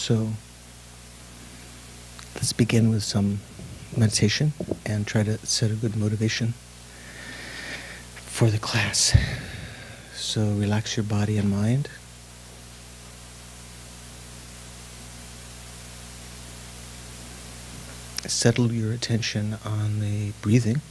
So let's begin with some meditation and try to set a good motivation for the class. So relax your body and mind. Settle your attention on the breathing.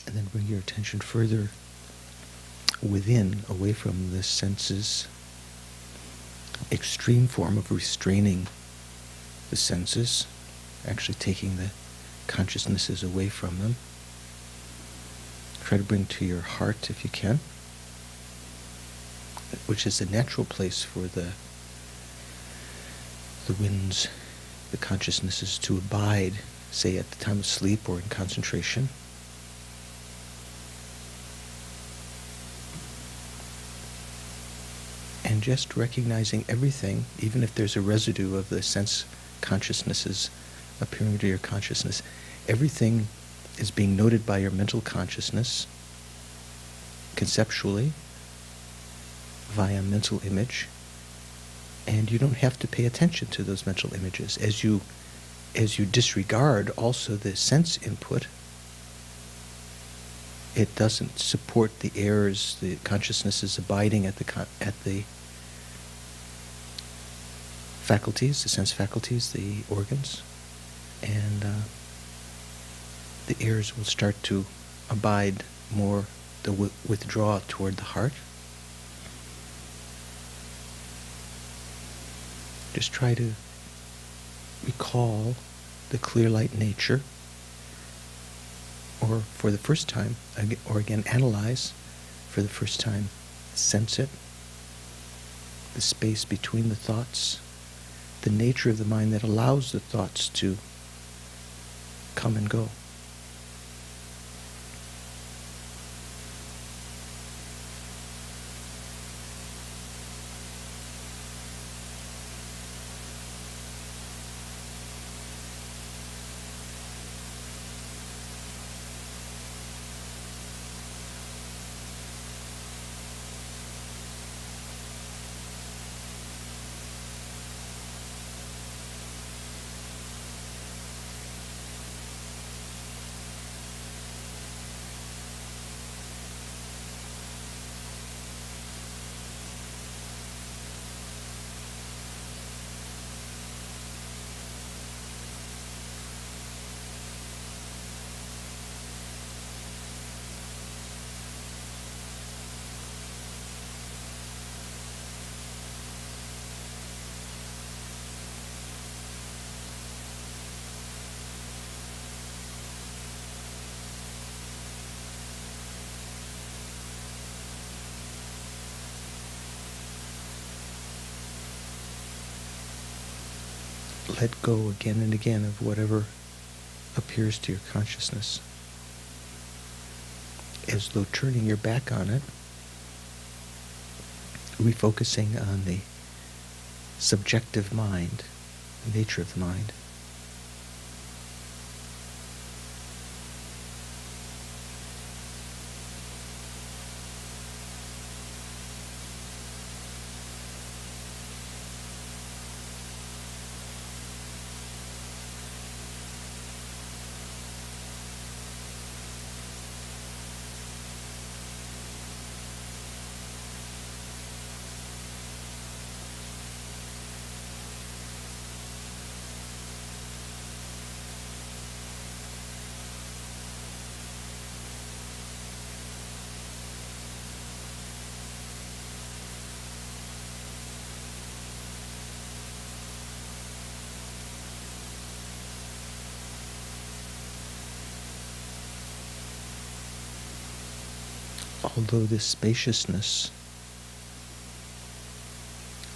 And then bring your attention further within, away from the senses. Extreme form of restraining the senses, actually taking the consciousnesses away from them. Try to bring to your heart if you can, which is the natural place for the winds, the consciousnesses to abide, say at the time of sleep or in concentration. And just recognizing everything, even if there's a residue of the sense consciousnesses appearing to your consciousness, everything is being noted by your mental consciousness, conceptually, via mental image, and you don't have to pay attention to those mental images. As you disregard also the sense input, it doesn't support the errors. The consciousness is abiding at the faculties, the sense faculties, the organs, and the ears will start to abide more, withdraw toward the heart. Just try to recall the clear light nature, or for the first time, or again analyze for the first time, sense it, the space between the thoughts, the nature of the mind that allows the thoughts to come and go. let go again and again of whatever appears to your consciousness, as though turning your back on it, refocusing on the subjective mind, the nature of the mind. Although this spaciousness,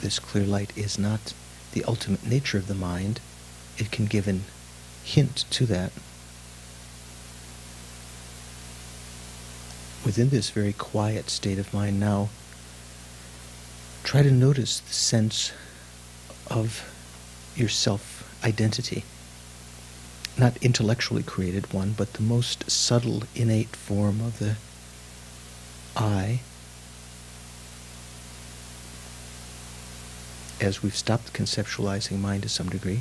this clear light, is not the ultimate nature of the mind, it can give a hint to that. Within this very quiet state of mind now, try to notice the sense of your self-identity. Not intellectually created one, but the most subtle, innate form of the I, as we've stopped conceptualizing mind to some degree.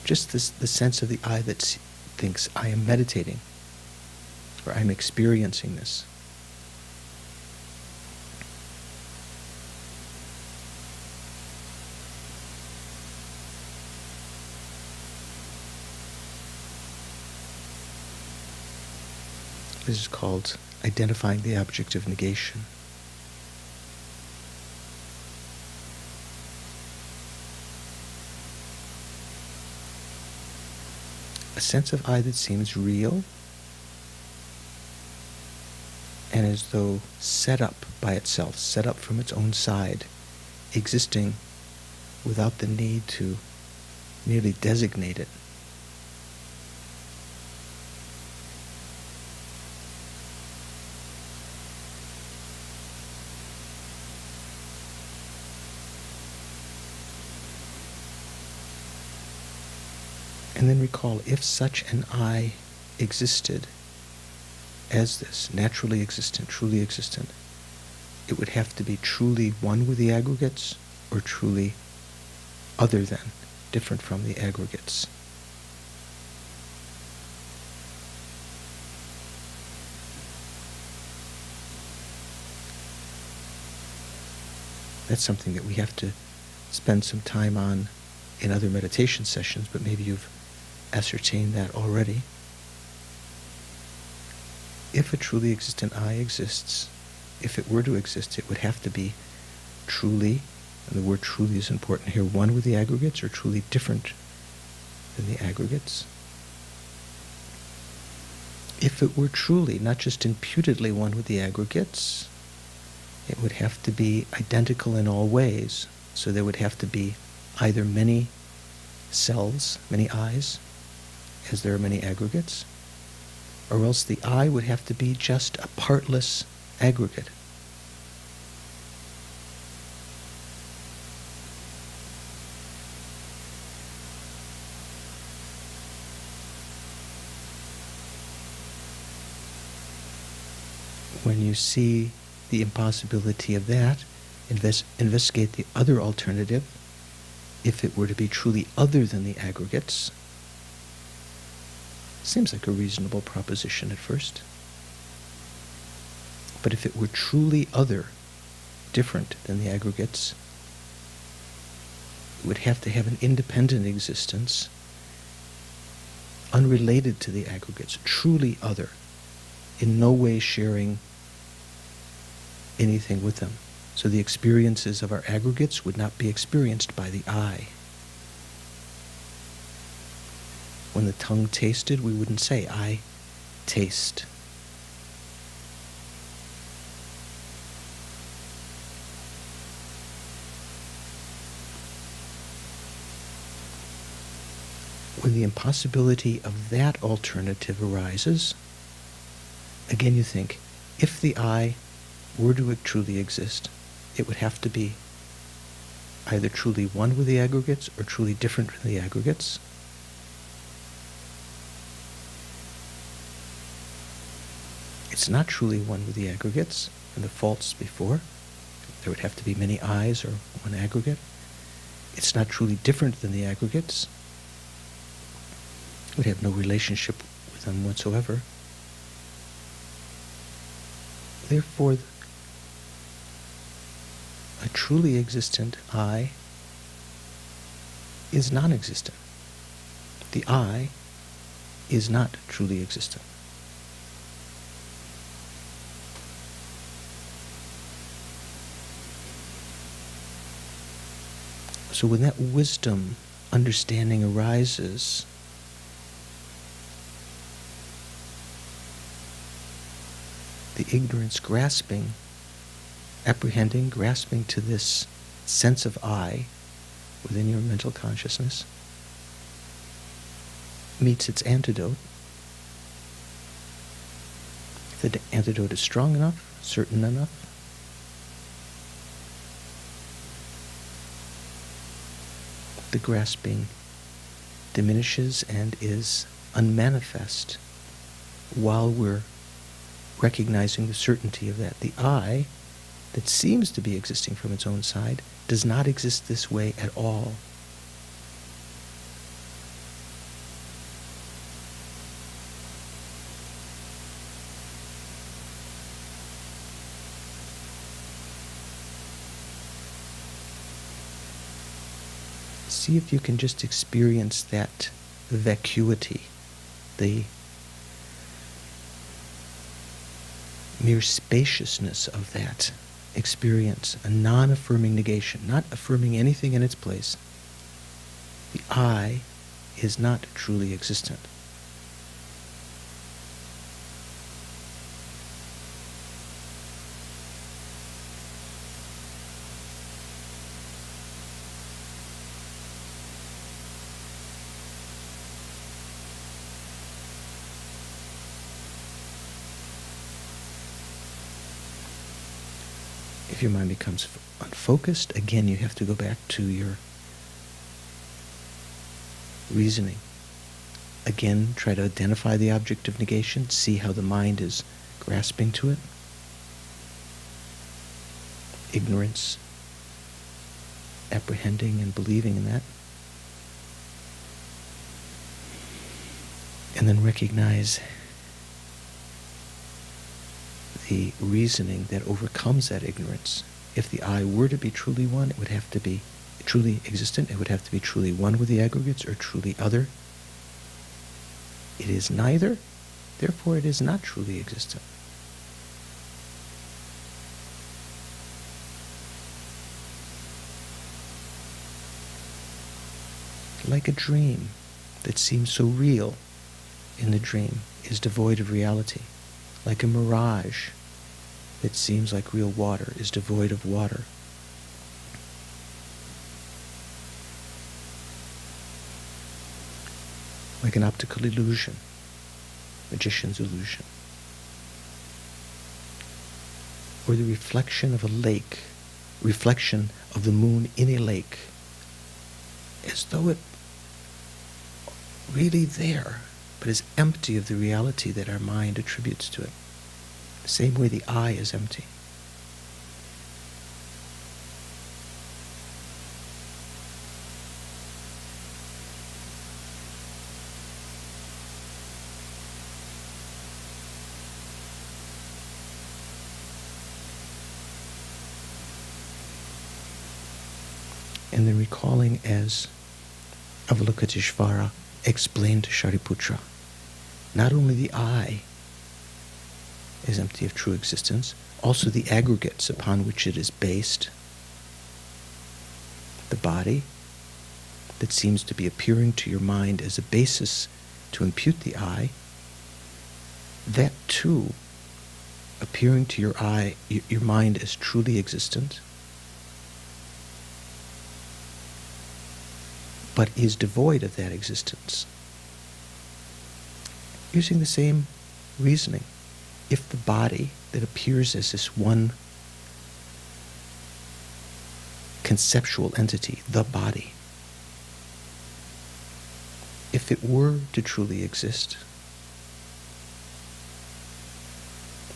Just the sense of the I that thinks, I am meditating, or I'm experiencing this. This is called identifying the object of negation. A sense of I that seems real and as though set up by itself, set up from its own side, existing without the need to merely designate it. And then recall, if such an I existed as this, naturally existent, truly existent, it would have to be truly one with the aggregates or truly other than, different from the aggregates. That's something that we have to spend some time on in other meditation sessions, but maybe you've ascertained that already. If a truly existent I exists, if it were to exist, it would have to be truly, and the word truly is important here, one with the aggregates or truly different than the aggregates. If it were truly, not just imputedly one with the aggregates, it would have to be identical in all ways. So there would have to be either many selves, many I's, as there are many aggregates, or else the I would have to be just a partless aggregate. When you see the impossibility of that, investigate the other alternative. If it were to be truly other than the aggregates, seems like a reasonable proposition at first. But if it were truly other, different than the aggregates, it would have to have an independent existence, unrelated to the aggregates, truly other, in no way sharing anything with them. So the experiences of our aggregates would not be experienced by the I. When the tongue tasted, we wouldn't say, I taste. when the impossibility of that alternative arises, again you think, if the I were to truly exist, it would have to be either truly one with the aggregates or truly different from the aggregates. It's not truly one with the aggregates, and the faults before. There would have to be many I's or one aggregate. It's not truly different than the aggregates. It would have no relationship with them whatsoever. Therefore, a truly existent I is non-existent. The I is not truly existent. So when that wisdom, understanding arises, the ignorance grasping, apprehending, grasping to this sense of I within your mental consciousness meets its antidote. If the antidote is strong enough, certain enough, the grasping diminishes and is unmanifest while we're recognizing the certainty of that. The I that seems to be existing from its own side does not exist this way at all. See if you can just experience that vacuity, the mere spaciousness of that experience, a non-affirming negation, not affirming anything in its place. The I is not truly existent. If your mind becomes unfocused, again you have to go back to your reasoning. Again, try to identify the object of negation, see how the mind is grasping to it. Ignorance, apprehending and believing in that. And then recognize the reasoning that overcomes that ignorance. If the I were to be truly one, it would have to be truly existent, it would have to be truly one with the aggregates or truly other. It is neither, therefore it is not truly existent. Like a dream that seems so real in the dream is devoid of reality. Like a mirage that seems like real water is devoid of water. Like an optical illusion, magician's illusion. Or the reflection of a lake, reflection of the moon in a lake, as though it really there, but is empty of the reality that our mind attributes to it. The same way the I is empty. And then recalling as Avalokiteshvara explained to Shariputra, not only the I is empty of true existence, also the aggregates upon which it is based, the body that seems to be appearing to your mind as a basis to impute the I, that too, appearing to your mind as truly existent, but is devoid of that existence. Using the same reasoning, if the body that appears as this one conceptual entity, the body, if it were to truly exist,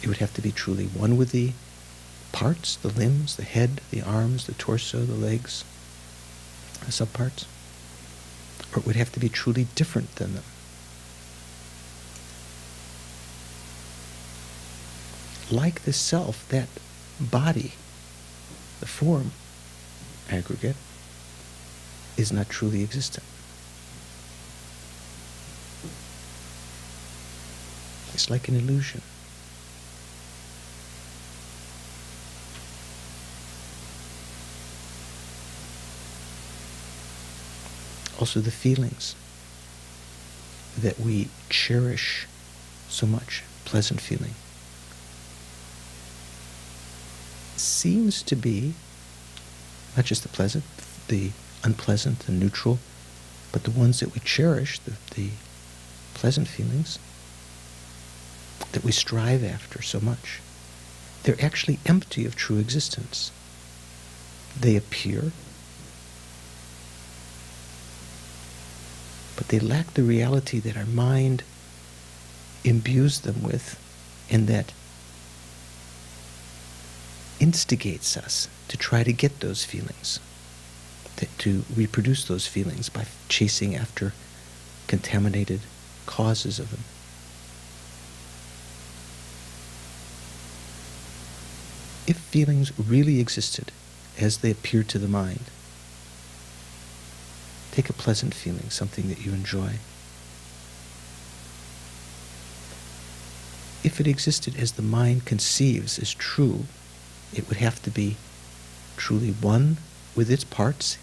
it would have to be truly one with the parts, the limbs, the head, the arms, the torso, the legs, the subparts, or it would have to be truly different than them. Like the self, that body, the form, aggregate, is not truly existent. It's like an illusion. Also the feelings that we cherish so much, pleasant feeling, seems to be not just the pleasant, the unpleasant, the neutral, but the ones that we cherish, the pleasant feelings that we strive after so much. They're actually empty of true existence. They appear, but they lack the reality that our mind imbues them with, and that instigates us to try to get those feelings, to reproduce those feelings by chasing after contaminated causes of them. If feelings really existed as they appear to the mind, take a pleasant feeling, something that you enjoy. If it existed as the mind conceives as true, it would have to be truly one with its parts,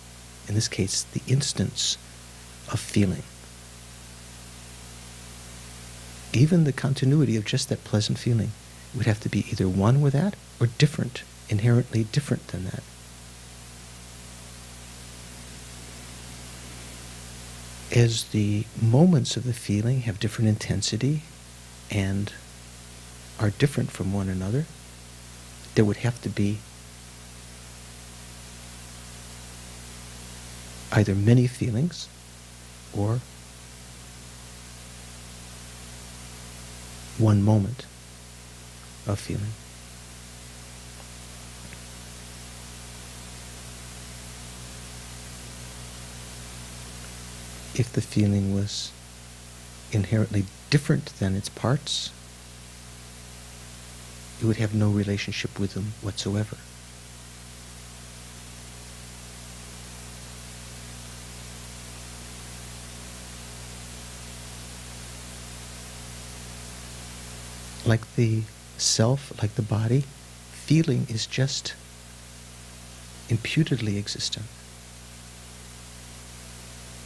in this case, the instance of feeling. Even the continuity of just that pleasant feeling would have to be either one with that or different, inherently different than that. As the moments of the feeling have different intensity and are different from one another, there would have to be either many feelings or one moment of feeling. If the feeling was inherently different than its parts, it would have no relationship with them whatsoever. Like the self, like the body, feeling is just imputedly existent.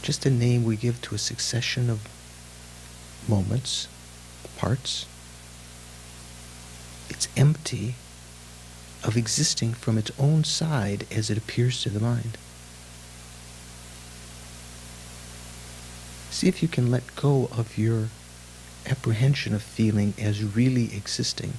Just a name we give to a succession of moments, parts. It's empty of existing from its own side as it appears to the mind. See if you can let go of your apprehension of feeling as really existing.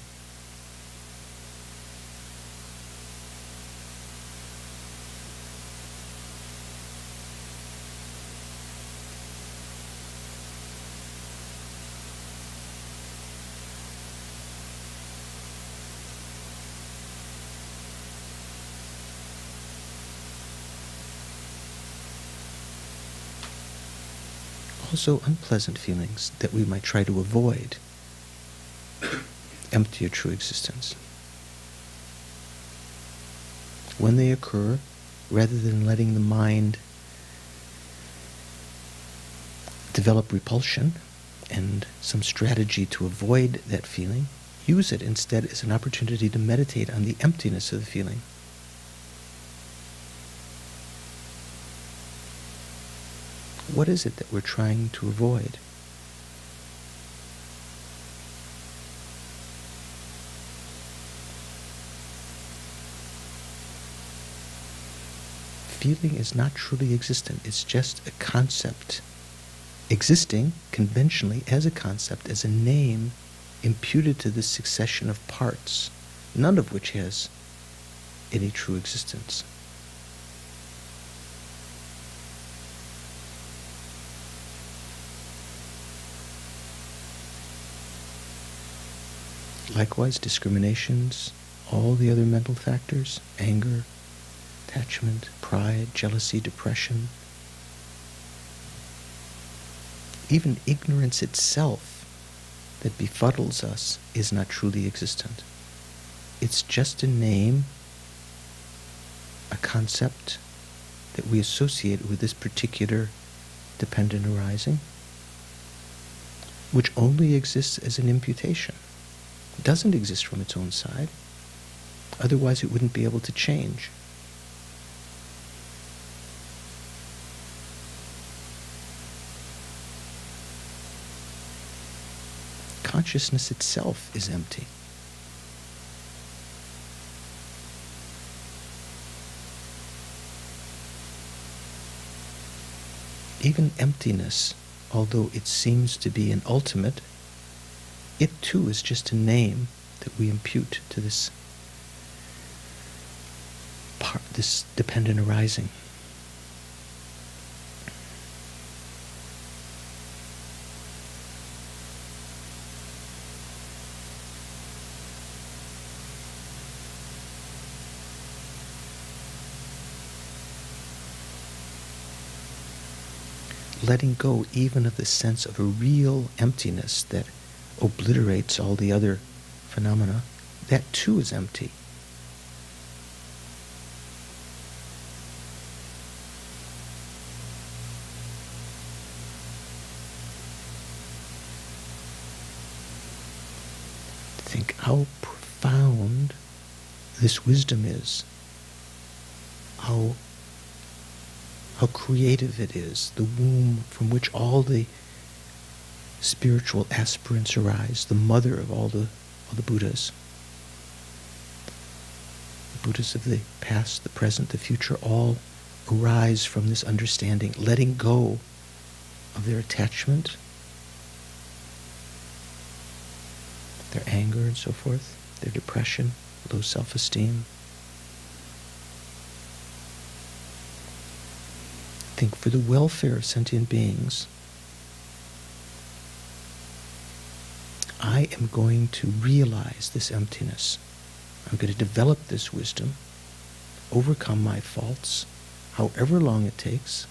Also unpleasant feelings that we might try to avoid empty of true existence. When they occur, rather than letting the mind develop repulsion and some strategy to avoid that feeling, use it instead as an opportunity to meditate on the emptiness of the feeling. What is it that we're trying to avoid? feeling is not truly existent. It's just a concept, existing conventionally as a concept, as a name imputed to this succession of parts, none of which has any true existence. Likewise, discriminations, all the other mental factors, anger, attachment, pride, jealousy, depression, even ignorance itself that befuddles us is not truly existent. It's just a name, a concept that we associate with this particular dependent arising, which only exists as an imputation. It doesn't exist from its own side. Otherwise it wouldn't be able to change. Consciousness itself is empty. Even emptiness, although it seems to be an ultimate, it too is just a name that we impute to this dependent arising. Letting go even of the sense of a real emptiness that obliterates all the other phenomena, that too is empty. Think how profound this wisdom is, how creative it is, the womb from which all the spiritual aspirants arise, the mother of all the Buddhas. The Buddhas of the past, the present, the future, all arise from this understanding, letting go of their attachment, their anger and so forth, their depression, low self-esteem. Think for the welfare of sentient beings, I am going to realize this emptiness. I'm going to develop this wisdom, overcome my faults, however long it takes,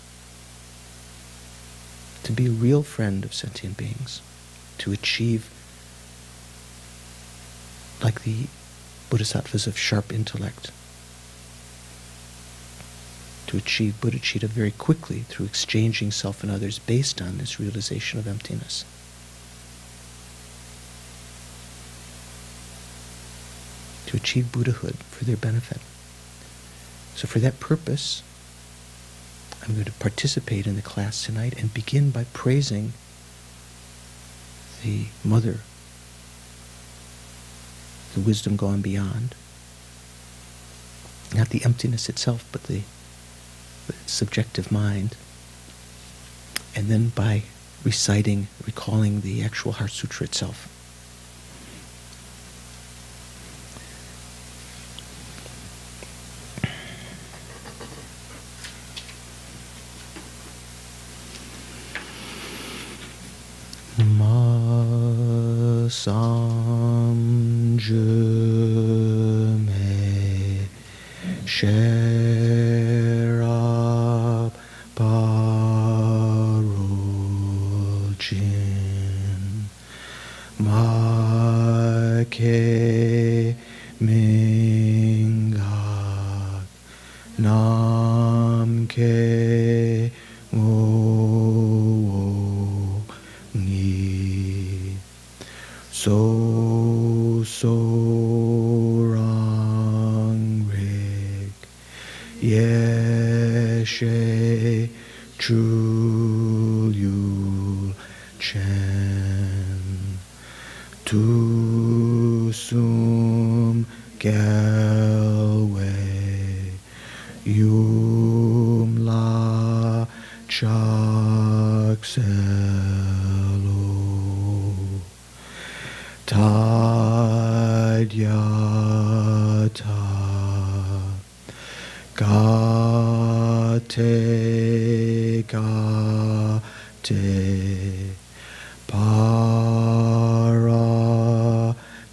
to be a real friend of sentient beings, to achieve, like the bodhisattvas of sharp intellect, to achieve bodhicitta very quickly through exchanging self and others based on this realization of emptiness. To achieve Buddhahood for their benefit. So for that purpose, I'm going to participate in the class tonight and begin by praising the Mother, the wisdom gone beyond. Not the emptiness itself, but the subjective mind. And then by recalling the actual Heart Sutra itself. Samjhe me sherab parujin ma ke mingak nam ke ngo ni so rang rig yeshe chul yul chen tu sum galway yu gate, gate, para,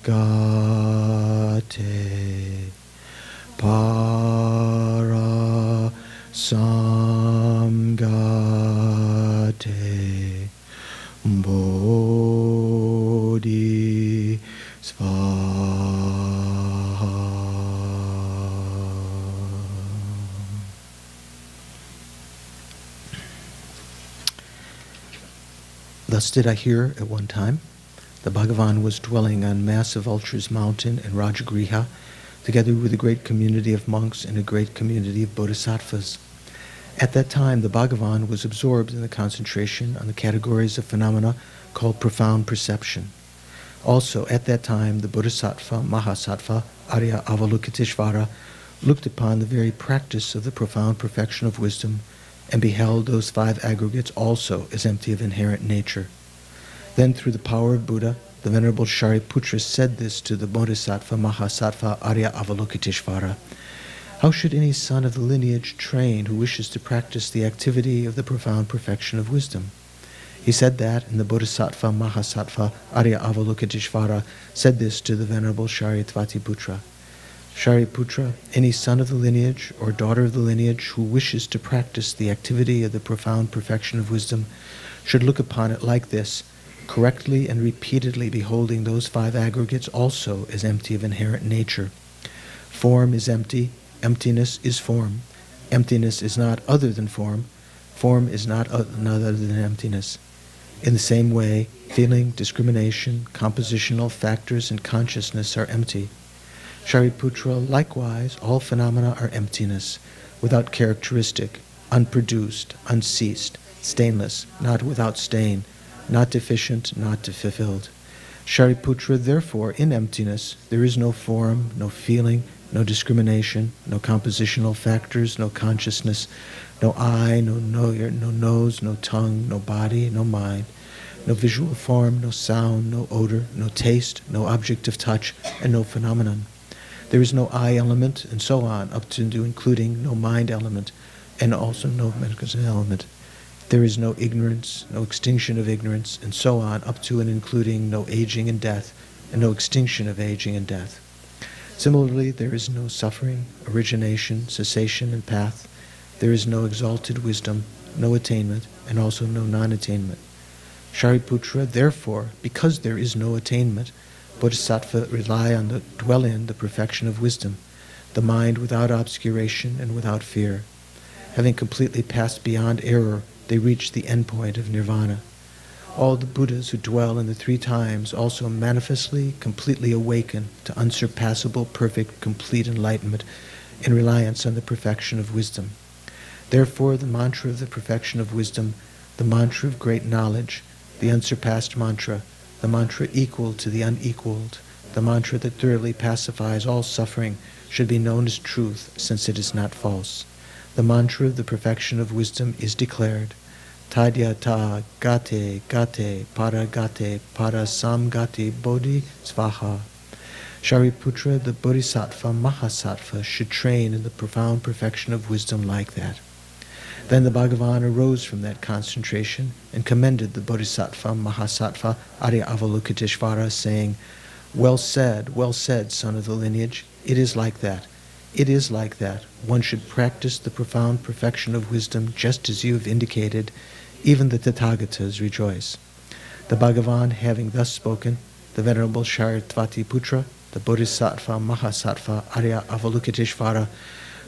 gate, para, samgate, bodhi, svaha. Thus did I hear at one time. The Bhagavan was dwelling on massive Vulture's Mountain in Rajagriha, together with a great community of monks and a great community of bodhisattvas. At that time, the Bhagavan was absorbed in the concentration on the categories of phenomena called profound perception. Also, at that time, the Bodhisattva, Mahasattva, Arya Avalokiteshvara, looked upon the very practice of the profound perfection of wisdom and beheld those five aggregates also as empty of inherent nature. Then, through the power of Buddha, the Venerable Shariputra said this to the Bodhisattva, Mahasattva, Arya Avalokiteshvara. How should any son of the lineage train who wishes to practice the activity of the profound perfection of wisdom? He said that, and the Bodhisattva, Mahasattva, Arya Avalokiteshvara said this to the Venerable Shariputra. Shariputra, any son of the lineage or daughter of the lineage who wishes to practice the activity of the profound perfection of wisdom should look upon it like this, correctly and repeatedly beholding those five aggregates also as empty of inherent nature. Form is empty, emptiness is form. Emptiness is not other than form. Form is not other than emptiness. In the same way, feeling, discrimination, compositional factors, and consciousness are empty. Shariputra, likewise, all phenomena are emptiness, without characteristic, unproduced, unceased, stainless, not without stain, not deficient, not fulfilled. Shariputra, therefore, in emptiness, there is no form, no feeling, no discrimination, no compositional factors, no consciousness, no eye, no nose, no tongue, no body, no mind, no visual form, no sound, no odor, no taste, no object of touch, and no phenomenon. There is no I element, and so on, up to and including no mind element, and also no medical element. There is no ignorance, no extinction of ignorance, and so on, up to and including no aging and death, and no extinction of aging and death. Similarly, there is no suffering, origination, cessation, and path. There is no exalted wisdom, no attainment, and also no non-attainment. Shariputra, therefore, because there is no attainment, Bodhisattva dwell in the perfection of wisdom, the mind without obscuration and without fear. Having completely passed beyond error, they reach the endpoint of nirvana. All the Buddhas who dwell in the three times also manifestly, completely awaken to unsurpassable, perfect, complete enlightenment in reliance on the perfection of wisdom. Therefore, the mantra of the perfection of wisdom, the mantra of great knowledge, the unsurpassed mantra, the mantra equal to the unequaled, the mantra that thoroughly pacifies all suffering, should be known as truth, since it is not false. The mantra of the perfection of wisdom is declared. Tadyata gate gate para samgati bodhi svaha. Shariputra, the Bodhisattva Mahasattva, should train in the profound perfection of wisdom like that. Then the Bhagavan arose from that concentration and commended the Bodhisattva Mahasattva Arya Avalokiteshvara, saying, well said, son of the lineage. It is like that. It is like that. One should practice the profound perfection of wisdom just as you have indicated. Even the Tathagatas rejoice. The Bhagavan, having thus spoken, the Venerable Shariputra, the Bodhisattva Mahasattva Arya Avalokiteshvara,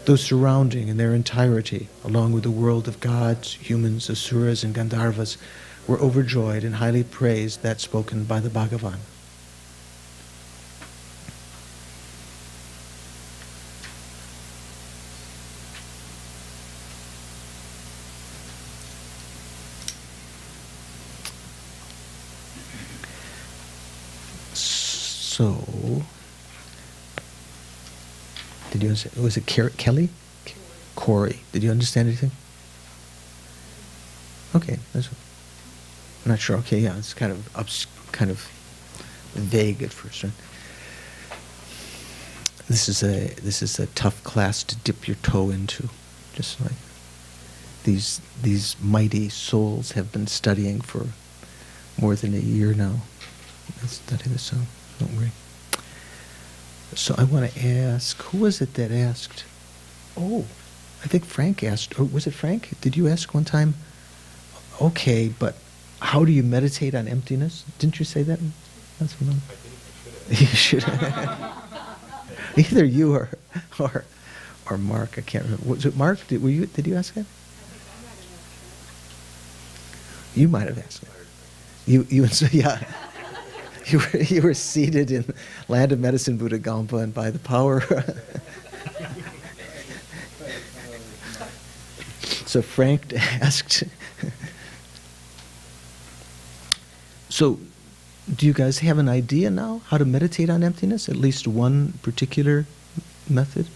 those surrounding in their entirety, along with the world of gods, humans, asuras, and Gandharvas, were overjoyed and highly praised that spoken by the Bhagavan. So, did you understand? Was it Kelly? Corey. Did you understand anything? Okay, I'm not sure. Okay, yeah, it's kind of vague at first, right? This is a tough class to dip your toe into, just like these mighty souls have been studying for more than a year now. Let's study this, so don't worry. So I want to ask, who was it that asked? Oh, I think Frank asked, or was it Frank? Did you ask one time? Okay, but how do you meditate on emptiness? Didn't you say that? That's what you should have. Either you or Mark, I can't remember. Was it Mark? Did you ask that? You might have asked it. Yeah. You were seated in Land of Medicine Buddha Gampa, and by the power. So Frank asked. So, do you guys have an idea now how to meditate on emptiness? At least one particular method?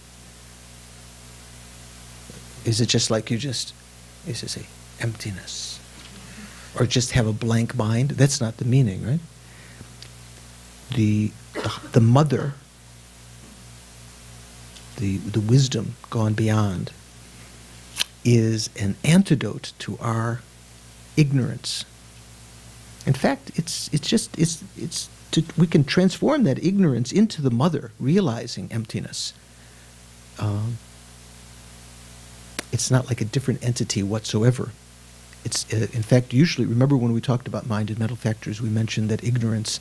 Is it just like is it say emptiness? Or just have a blank mind? That's not the meaning, right? The mother, the wisdom gone beyond, is an antidote to our ignorance. In fact, we can transform that ignorance into the mother, realizing emptiness. It's not like a different entity whatsoever. It's in fact, usually, remember when we talked about mind and mental factors, we mentioned that ignorance,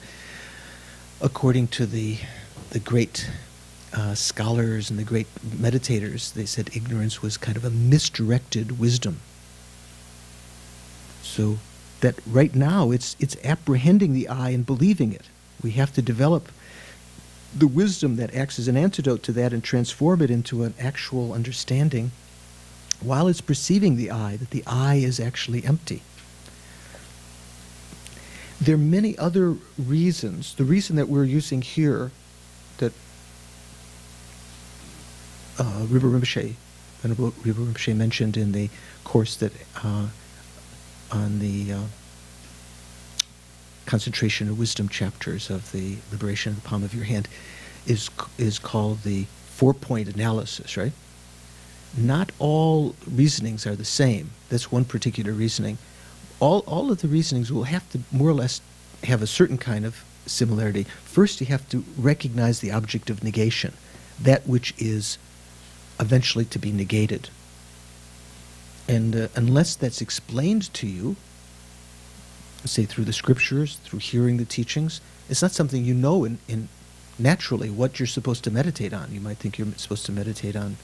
according to the great scholars and the great meditators, they said ignorance was kind of a misdirected wisdom. So that right now it's apprehending the I and believing it. We have to develop the wisdom that acts as an antidote to that and transform it into an actual understanding while it's perceiving the I, that the I is actually empty. There are many other reasons. The reason that we're using here, that Venerable Rinpoche mentioned in the course that on the concentration of wisdom chapters of the Liberation of the Palm of Your Hand, is called the 4-point analysis, right? Not all reasonings are the same. That's one particular reasoning. All of the reasonings will have to more or less have a certain kind of similarity. First, you have to recognize the object of negation, that which is eventually to be negated. And unless that's explained to you, say through the scriptures, through hearing the teachings, it's not something you know in naturally what you're supposed to meditate on. You might think you're supposed to meditate on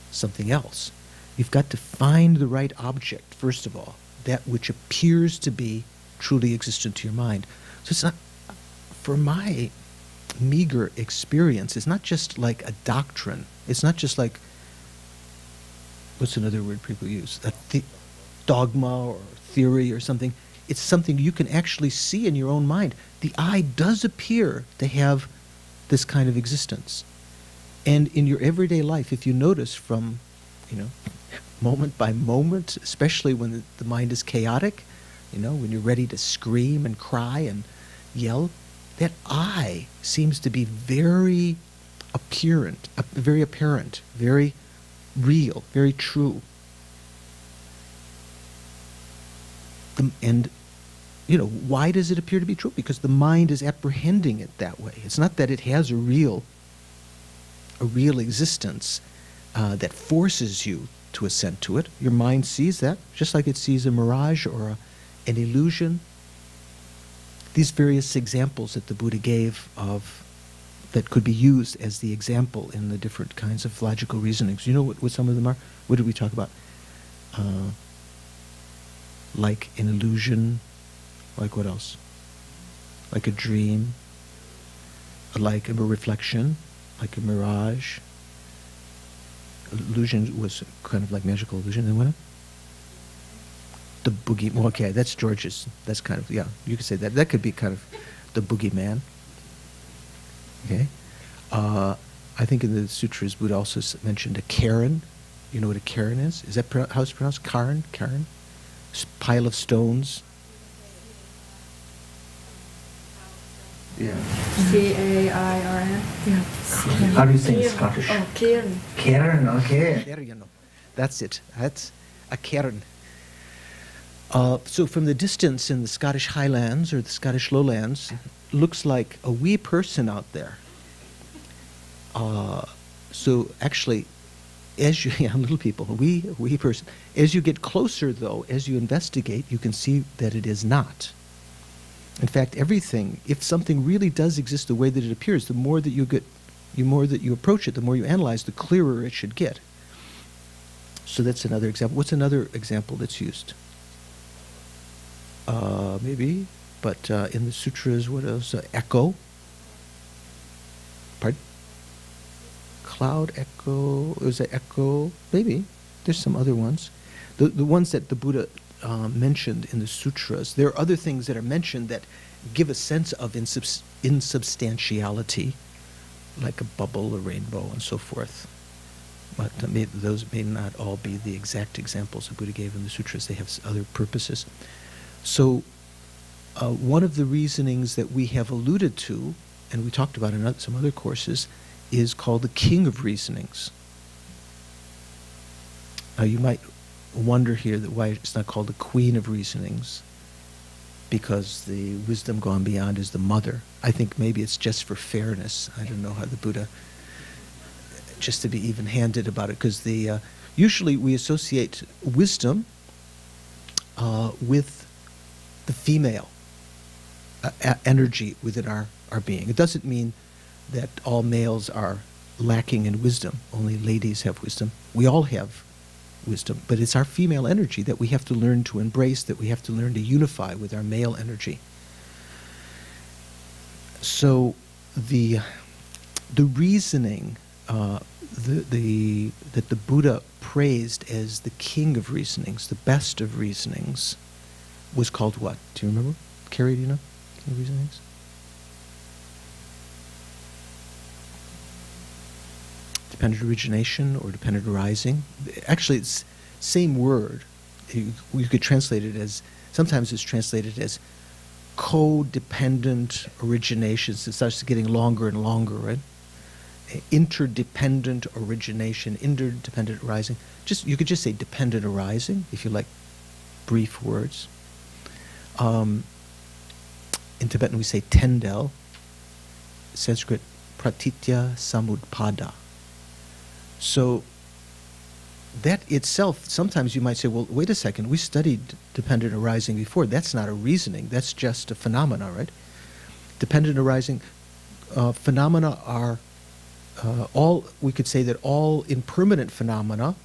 something else. You've got to find the right object, first of all, that which appears to be truly existent to your mind. So it's not, for my meager experience, it's not just like a doctrine. It's not just like, what's another word people use? A dogma or theory or something. It's something you can actually see in your own mind. The I does appear to have this kind of existence. And in your everyday life, if you notice from, moment by moment, especially when the mind is chaotic, when you're ready to scream and cry and yell, that I seems to be very apparent, very real, very true. And why does it appear to be true? Because the mind is apprehending it that way. It's not that it has a real existence that forces you to assent to it. Your mind sees that, just like it sees a mirage or an illusion. These various examples that the Buddha gave that could be used as the example in the different kinds of logical reasonings. You know what some of them are? What did we talk about? Like an illusion, like what else? Like a dream, like a reflection, like a mirage. Illusion was kind of like magical illusion. And what? The boogie. Well, okay, that's George's. That's kind of, yeah, you could say that. That could be kind of the boogeyman. Okay. I think in the sutras, Buddha also mentioned a cairn. You know what a cairn is? Is that how it's pronounced? Cairn? Cairn? Pile of stones. Yeah. Cairn. Yeah. How do you say in Scottish? Oh, cairn. Cairn, okay. There you know. That's it. That's a cairn. So from the distance in the Scottish Highlands or the Scottish Lowlands, looks like a wee person out there. So actually, as you, yeah, little people, a wee person. As you get closer, though, as you investigate, you can see that it is not. In fact, everything, if something really does exist the way that it appears, the more that you get, the more that you approach it, the more you analyze, the clearer it should get. So that's another example. What's another example that's used? Maybe, but in the sutras, what else? Echo. Pardon? Cloud, echo. Was it echo? Maybe. There's some other ones. The ones that the Buddha mentioned in the sutras. There are other things that are mentioned that give a sense of insubstantiality, like a bubble, a rainbow, and so forth. But those may not all be the exact examples the Buddha gave in the sutras. They have other purposes. So one of the reasonings that we have alluded to, and we talked about in some other courses, is called the king of reasonings. Now you might wonder here that why it's not called the queen of reasonings, because the wisdom gone beyond is the mother. I think maybe it's just for fairness. I don't know how the Buddha, just to be even-handed about it, because usually we associate wisdom with the female energy within our being. It doesn't mean that all males are lacking in wisdom. Only ladies have wisdom. We all have wisdom, but it's our female energy that we have to learn to embrace, that we have to learn to unify with our male energy. So the reasoning that the Buddha praised as the king of reasonings, the best of reasonings, was called what? Do you remember? Carrie, do you know? King of reasonings? Dependent origination or dependent arising. Actually, it's same word. You could translate it as, sometimes it's translated as codependent originations. It starts getting longer and longer, right? Interdependent origination, interdependent arising. You could just say dependent arising, if you like brief words. In Tibetan we say tendel. Sanskrit pratitya samudpada. So that itself, sometimes you might say, well, wait a second, we studied dependent arising before. That's not a reasoning. That's just a phenomena, right? Dependent arising phenomena are all, we could say that all impermanent phenomena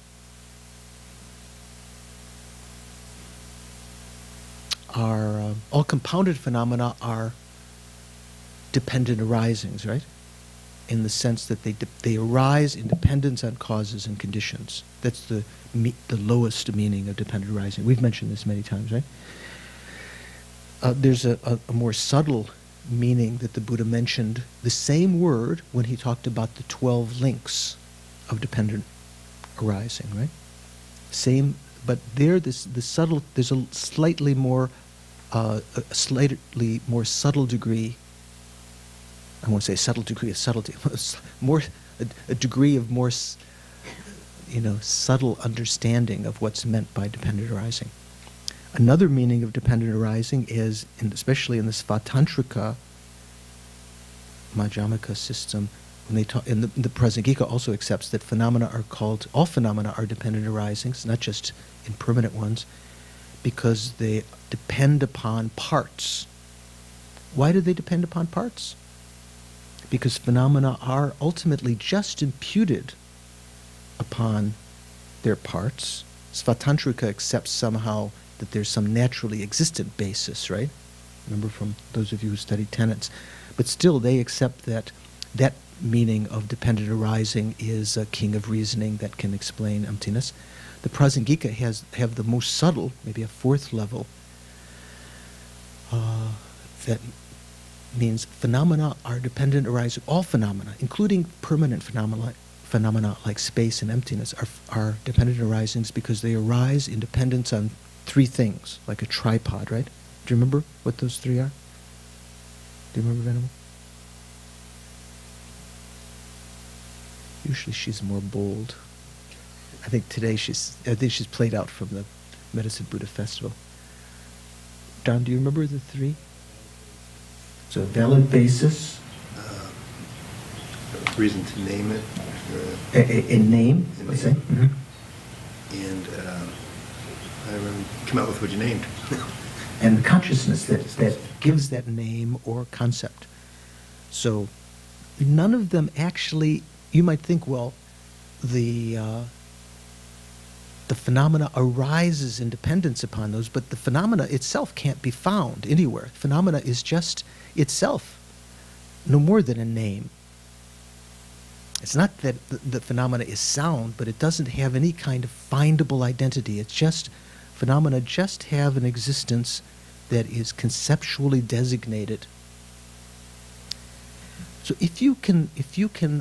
are, all compounded phenomena are dependent arisings, right? In the sense that they arise in dependence on causes and conditions. That's the lowest meaning of dependent arising. We've mentioned this many times, right? There's a more subtle meaning that the Buddha mentioned, the same word when he talked about the 12 links of dependent arising, right? Same, but there, there's a slightly more subtle degree. I won't say subtle degree of subtlety, a degree of more, subtle understanding of what's meant by dependent arising. Another meaning of dependent arising is, especially in the Svatantrika Madhyamaka system, when they talk, and the Prasangika also accepts that all phenomena are dependent arisings, not just impermanent ones, because they depend upon parts. Why do they depend upon parts? Because phenomena are ultimately just imputed upon their parts. Svatantrika accepts somehow that there's some naturally existent basis, right? Remember from those of you who studied tenets. But still, they accept that meaning of dependent arising is a king of reasoning that can explain emptiness. The Prasangika have the most subtle, maybe a fourth level, that means phenomena are dependent arising. All phenomena, including permanent phenomena like space and emptiness, are dependent arisings because they arise in dependence on three things, like a tripod, right? Do you remember what those three are? Do you remember, Venerable? Usually she's more bold. I think today she's played out from the Medicine Buddha Festival. Don, do you remember the three? So a valid basis. Reason to name it. A name, let's say. Mm-hmm. And I remember come out with what you named. And the consciousness that gives that name or concept. So none of them actually, you might think, well, the phenomena arises in dependence upon those, but the phenomena itself can't be found anywhere. Phenomena is just itself no more than a name. It's not that the phenomena is sound, but it doesn't have any kind of findable identity. It's just, phenomena just have an existence that is conceptually designated. So if you can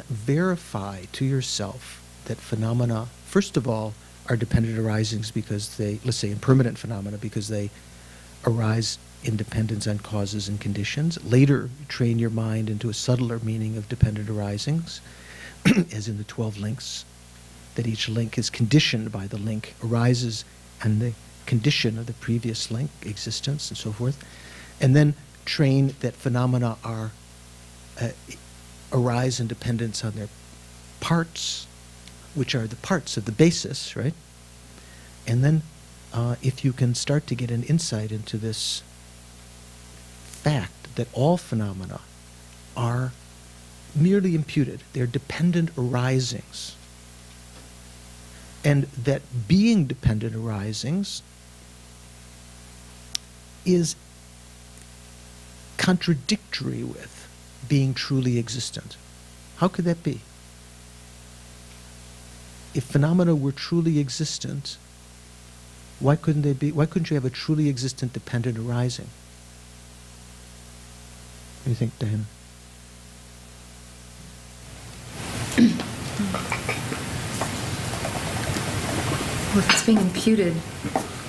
verify to yourself that phenomena, first of all, are dependent arisings because they, let's say impermanent phenomena, because they arise in dependence on causes and conditions. Later, train your mind into a subtler meaning of dependent arisings, as in the 12 links, that each link is conditioned by the link, arises and the condition of the previous link, existence, and so forth. And then train that phenomena are arise in dependence on their parts, which are the parts of the basis, right? And then if you can start to get an insight into this fact that all phenomena are merely imputed, they're dependent arisings, and that being dependent arisings is contradictory with being truly existent. How could that be? If phenomena were truly existent, why couldn't they be? Why couldn't you have a truly existent dependent arising? What do you think, Diana? Well, if it's being imputed,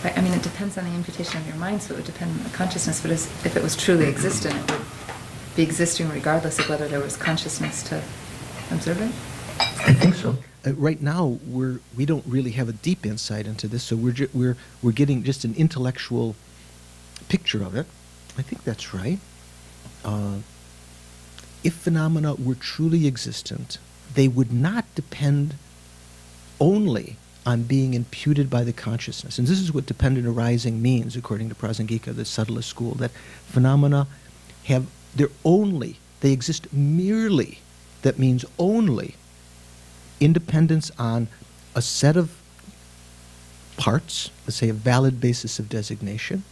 right, I mean, it depends on the imputation of your mind, so it would depend on the consciousness, but if it was truly existent, it would be existing regardless of whether there was consciousness to observe it? I think so. Right now, we don't really have a deep insight into this, so we're getting just an intellectual picture of it. I think that's right. If phenomena were truly existent, they would not depend only on being imputed by the consciousness. And this is what dependent arising means, according to Prasangika, the subtlest school, that phenomena have, they exist merely, that means only, independence on a set of parts, let's say a valid basis of designation,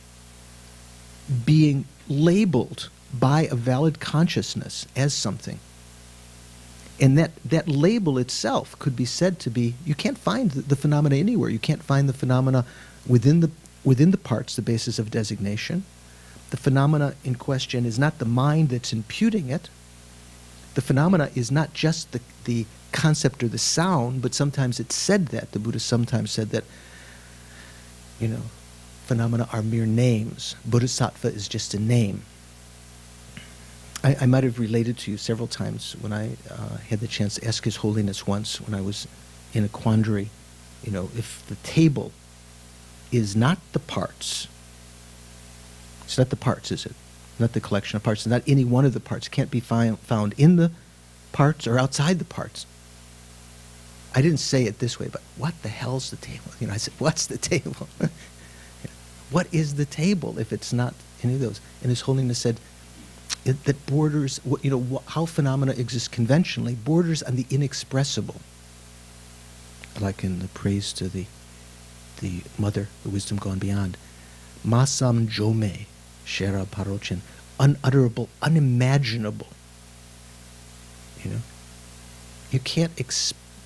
being labeled by a valid consciousness as something. And that label itself could be said to be, you can't find the phenomena anywhere. You can't find the phenomena within the parts, the basis of designation. The phenomena in question is not the mind that's imputing it. The phenomena is not just the concept or the sound, but sometimes it's said that. The Buddha sometimes said that, phenomena are mere names. Bodhisattva is just a name. I might have related to you several times when I had the chance to ask His Holiness once when I was in a quandary, if the table is not the parts, it's not the parts, is it? Not the collection of parts, not any one of the parts, can't be found in the parts or outside the parts. I didn't say it this way, but what the hell's the table? I said, what's the table? What is the table if it's not any of those? And His Holiness said, that borders, how phenomena exist conventionally, borders on the inexpressible. Like in the praise to the mother, the wisdom gone beyond. Masam jome, shera parochin, unutterable, unimaginable. You can't,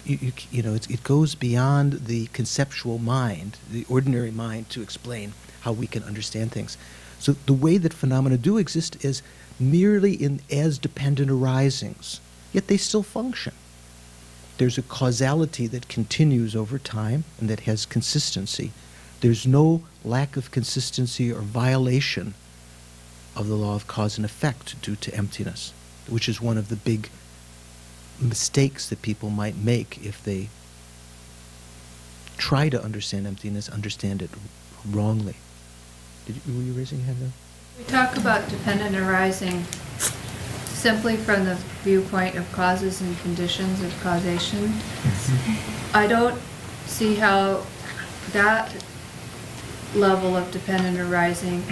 it goes beyond the conceptual mind, the ordinary mind, to explain how we can understand things. So the way that phenomena do exist is merely as dependent arisings, yet they still function. There's a causality that continues over time and that has consistency. There's no lack of consistency or violation of the law of cause and effect due to emptiness, which is one of the big mistakes that people might make if they try to understand emptiness, understand it wrongly. Were you raising your hand there? We talk about dependent arising simply from the viewpoint of causes and conditions of causation. I don't see how that level of dependent arising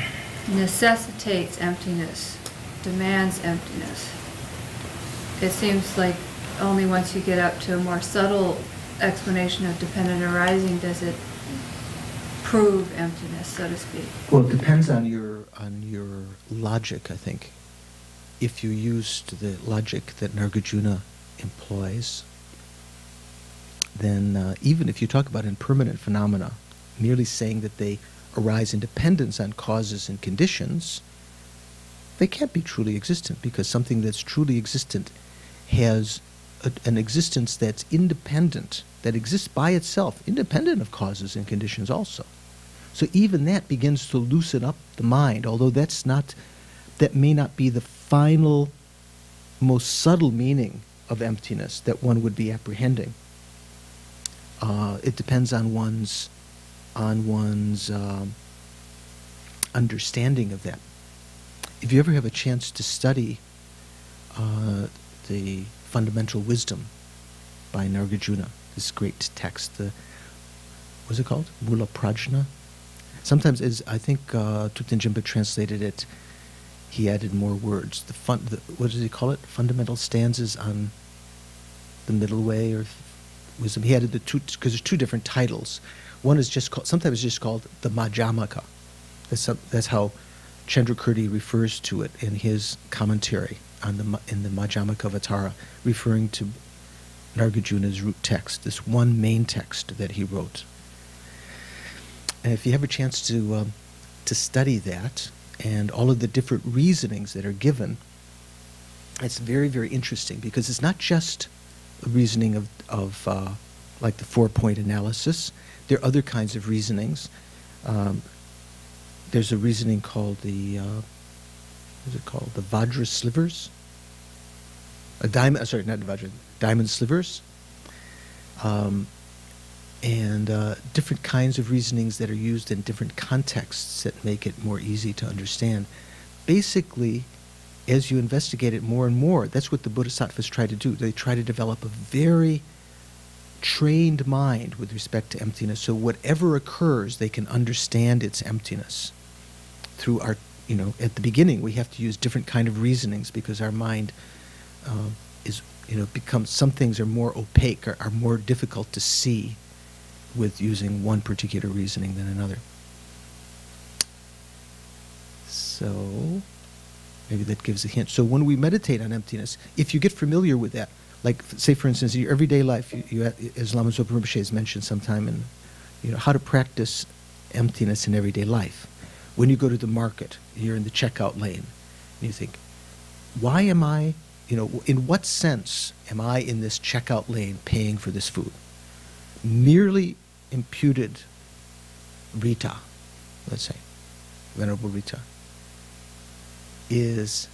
necessitates emptiness, demands emptiness. It seems like only once you get up to a more subtle explanation of dependent arising does it prove emptiness, so to speak. Well, it depends on your logic, I think. If you used the logic that Nagarjuna employs, then even if you talk about impermanent phenomena, merely saying that they arise in dependence on causes and conditions, they can't be truly existent, because something that's truly existent has an existence that's independent, that exists by itself, independent of causes and conditions also. So even that begins to loosen up the mind, although that may not be the final, most subtle meaning of emptiness that one would be apprehending. It depends on one's understanding of that. If you ever have a chance to study the Fundamental Wisdom by Nagarjuna, this great text, what's it called? Mula Prajna? Sometimes, as I think Thupten Jinpa translated it, he added more words. What does he call it? Fundamental stanzas on the middle way or wisdom. He added the two, because there's two different titles. One is just called, sometimes it's just called the Madhyamaka. That's how Chandrakirti refers to it in his commentary in the Madhyamaka-vatara, referring to Nagarjuna's root text, this one main text that he wrote. And if you have a chance to study that and all of the different reasonings that are given, it's very, very interesting, because it's not just a reasoning of like the 4-point analysis. There are other kinds of reasonings. There's a reasoning called the what's it called? The Vajra slivers. Diamond slivers. And different kinds of reasonings that are used in different contexts that make it more easy to understand. Basically, as you investigate it more and more, that's what the Bodhisattvas try to do. They try to develop a very trained mind with respect to emptiness, so whatever occurs, they can understand its emptiness. Through our, at the beginning, we have to use different kind of reasonings, because our mind becomes, some things are more opaque, are more difficult to see with using one particular reasoning than another. So, maybe that gives a hint. So when we meditate on emptiness, if you get familiar with that, like, say, for instance, in your everyday life, as Lama Zopa Rinpoche has mentioned sometime, in, how to practice emptiness in everyday life. When you go to the market, you're in the checkout lane, and you think, why am I, in what sense am I in this checkout lane paying for this food? Merely imputed Rita, let's say, Venerable Rita, is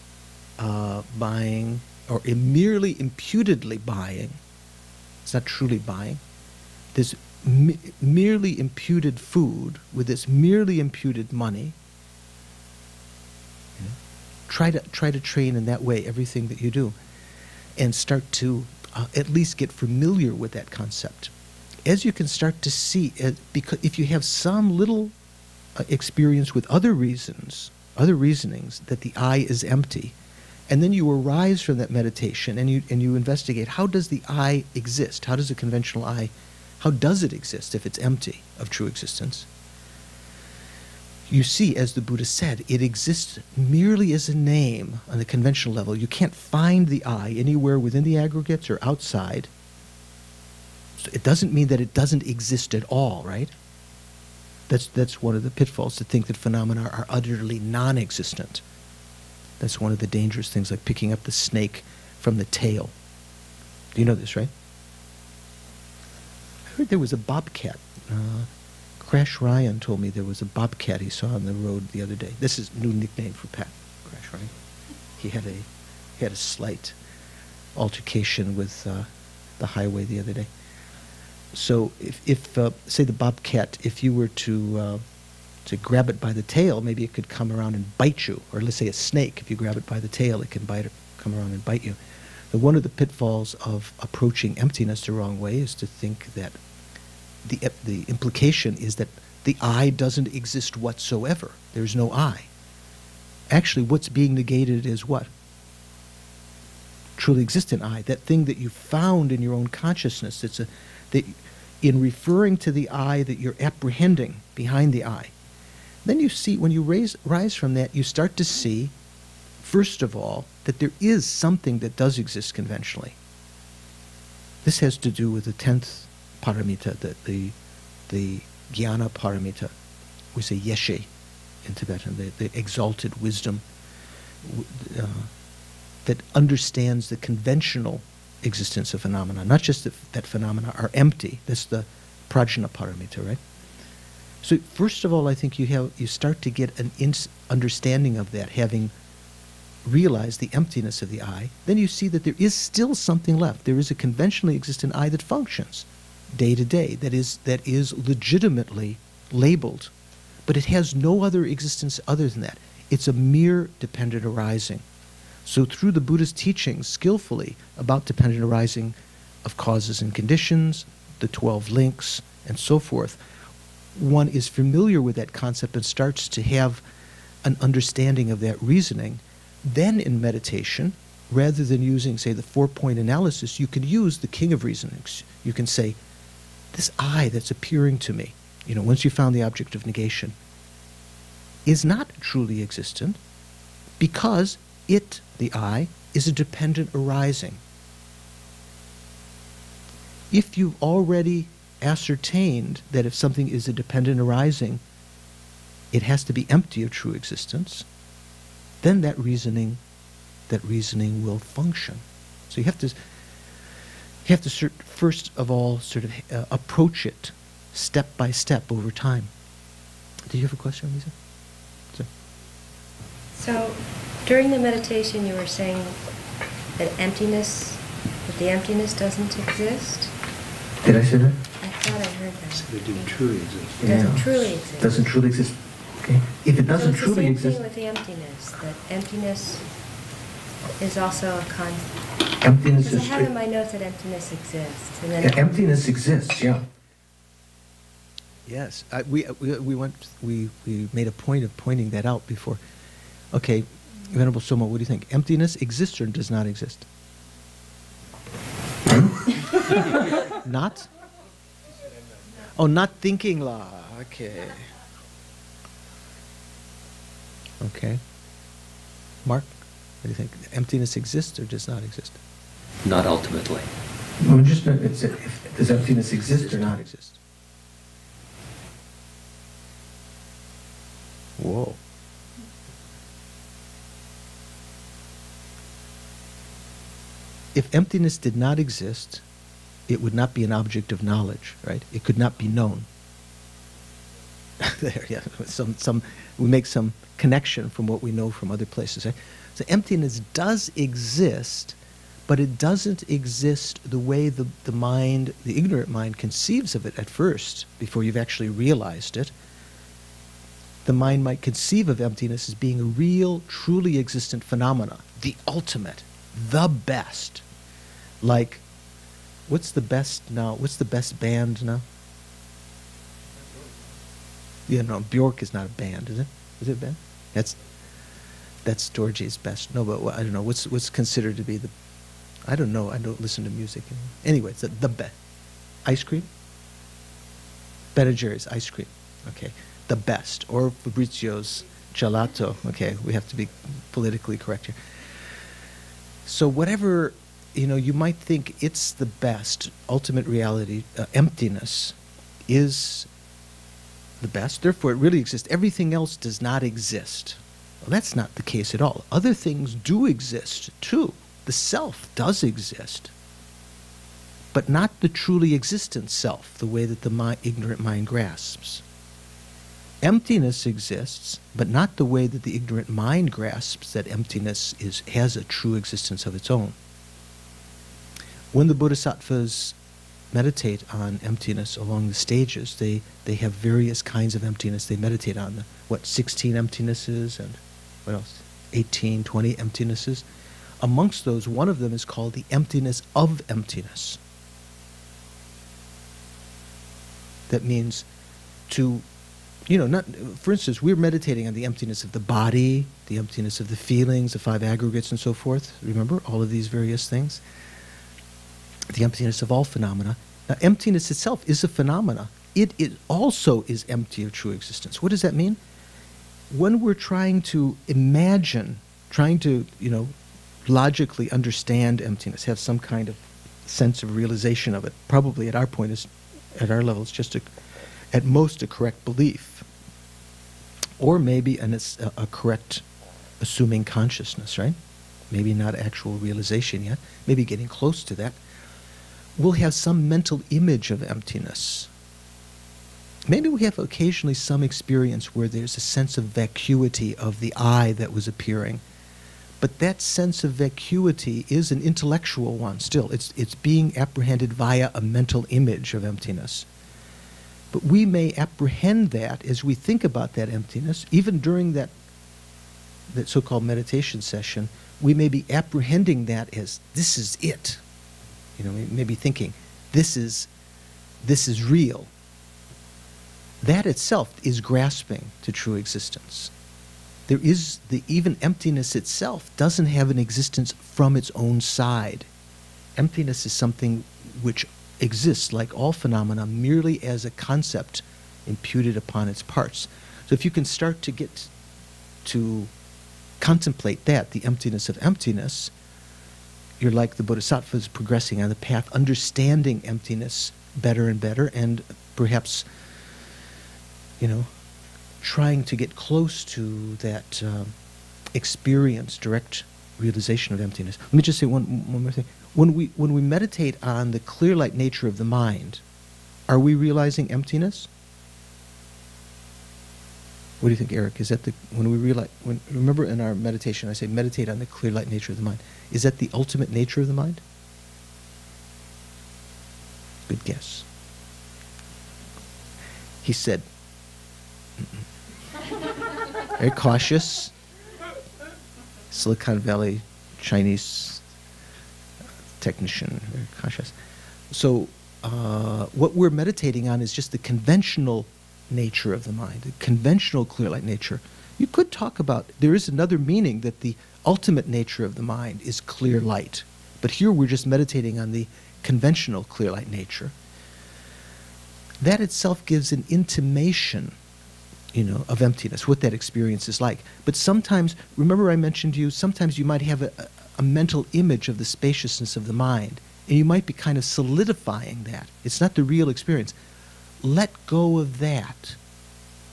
buying, or merely imputedly buying, it's not truly buying, this merely imputed food with this merely imputed money. Try to train in that way everything that you do, and start to at least get familiar with that concept. As you can start to see, because if you have some little experience with other reasonings that the I is empty, and then you arise from that meditation and you investigate, how does the I exist? How does the conventional I, how does it exist if it's empty of true existence? You see, as the Buddha said, it exists merely as a name on the conventional level. You can't find the I anywhere within the aggregates or outside. So it doesn't mean that it doesn't exist at all, right? That's one of the pitfalls, to think that phenomena are utterly non-existent. That's one of the dangerous things, like picking up the snake from the tail. Do you know this, right? I heard there was a bobcat. Crash Ryan told me there was a bobcat he saw on the road the other day. This is a new nickname for Pat, Crash Ryan. He had a slight altercation with the highway the other day. So if say the bobcat, if you were to grab it by the tail, maybe it could come around and bite you. Or let's say a snake, if you grab it by the tail, it can come around and bite you. But one of the pitfalls of approaching emptiness the wrong way is to think that the implication is that the I doesn't exist whatsoever. There's no I. Actually, what's being negated is what? Truly existent I, that thing that you found in your own consciousness. That in referring to the I that you're apprehending behind the I, then you see, when you rise from that, you start to see, first of all, that there is something that does exist conventionally. This has to do with the 10th paramita, the jnana paramita. We say yeshe in Tibetan, the exalted wisdom that understands the conventional existence of phenomena, not just that phenomena are empty. That's the prajna paramita, right? So first of all, I think you start to get an understanding of that, having realized the emptiness of the I. Then you see that there is still something left. There is a conventionally existent I that functions day to day, that is legitimately labeled, but it has no other existence other than that. It's a mere dependent arising. So through the Buddhist teachings, skillfully about dependent arising of causes and conditions, the 12 links, and so forth, one is familiar with that concept and starts to have an understanding of that reasoning. Then in meditation, rather than using, say, the 4-point analysis, you can use the king of reasonings. You can say, this I that's appearing to me, once you found the object of negation, is not truly existent because it, the I, is a dependent arising. If you've already ascertained that if something is a dependent arising, it has to be empty of true existence, then that reasoning will function. So you have to first of all sort of approach it step by step over time. Do you have a question, Lisa? So during the meditation, you were saying that the emptiness doesn't exist? Did I say that? I thought I heard that. So it didn't truly exist. Doesn't truly exist. Doesn't truly exist. Okay. If it doesn't truly exist. exist. It's the same thing with the emptiness. That emptiness is also a Emptiness because is. I have in my notes that emptiness exists. And then Emptiness exists. Yeah. Yes, we made a point of pointing that out before. Okay, Venerable Soma, what do you think? Emptiness exists or does not exist? Not? Oh, not thinking la. Okay. Okay. Mark, what do you think? Emptiness exists or does not exist? Not ultimately. Well, just does emptiness exist or not exist? Whoa. If emptiness did not exist, it would not be an object of knowledge, right? It could not be known. There, yeah. We make some connection from what we know from other places, right? So emptiness does exist, but it doesn't exist the way the mind, the ignorant mind, conceives of it at first, before you've actually realized it. The mind might conceive of emptiness as being a real, truly existent phenomena, the ultimate, the best. Like, what's the best now? What's the best band now? Yeah, no, Bjork is not a band, is it? Is it a band? That's Dorji's best. No, but I don't know. What's considered to be the? I don't know. I don't listen to music. Anyway, it's the best. Ice cream. Ben & Jerry's ice cream. Okay, the best. Or Fabrizio's gelato. Okay, we have to be politically correct here. So whatever, you might think it's the best, ultimate reality, emptiness is the best, therefore it really exists. Everything else does not exist. Well, that's not the case at all. Other things do exist too. The self does exist, but not the truly existent self, the way that the ignorant mind grasps. Emptiness exists, but not the way that the ignorant mind grasps that emptiness has a true existence of its own. When the Bodhisattvas meditate on emptiness along the stages, they have various kinds of emptiness. They meditate on 16 emptinesses and what else? 18, 20 emptinesses. Amongst those, one of them is called the emptiness of emptiness. That means to, not, for instance, we're meditating on the emptiness of the body, the emptiness of the feelings, the 5 aggregates and so forth. Remember all of these various things? The emptiness of all phenomena. Now, emptiness itself is a phenomena. It also is empty of true existence. What does that mean? When we're trying to imagine, logically understand emptiness, have some kind of sense of realization of it, probably at our level, it's just at most a correct belief, or maybe a correct assuming consciousness, right? Maybe not actual realization yet, maybe getting close to that. We'll have some mental image of emptiness. Maybe we have occasionally some experience where there's a sense of vacuity of the I that was appearing. But that sense of vacuity is an intellectual one still. It's being apprehended via a mental image of emptiness. But we may apprehend that as we think about that emptiness, even during that so-called meditation session, we may be apprehending that as, this is it. Maybe thinking, this is real. That itself is grasping to true existence. Even emptiness itself doesn't have an existence from its own side. Emptiness is something which exists, like all phenomena, merely as a concept imputed upon its parts. So if you can start to get to contemplate that, the emptiness of emptiness, you're like the Bodhisattvas progressing on the path, understanding emptiness better and better, and perhaps, trying to get close to that experience, direct realization of emptiness. Let me just say one more thing. When we meditate on the clear light nature of the mind, are we realizing emptiness? What do you think, Eric? Is that remember in our meditation I say meditate on the clear light nature of the mind. Is that the ultimate nature of the mind? Good guess. He said, very cautious, Silicon Valley Chinese technician, very cautious. So what we're meditating on is just the conventional nature of the mind, the conventional clear light nature. You could talk about, there is another meaning that the ultimate nature of the mind is clear light. But here we're just meditating on the conventional clear light nature. That itself gives an intimation, of emptiness, what that experience is like. But sometimes, remember I mentioned to you, sometimes you might have a mental image of the spaciousness of the mind, and you might be kind of solidifying that. It's not the real experience. Let go of that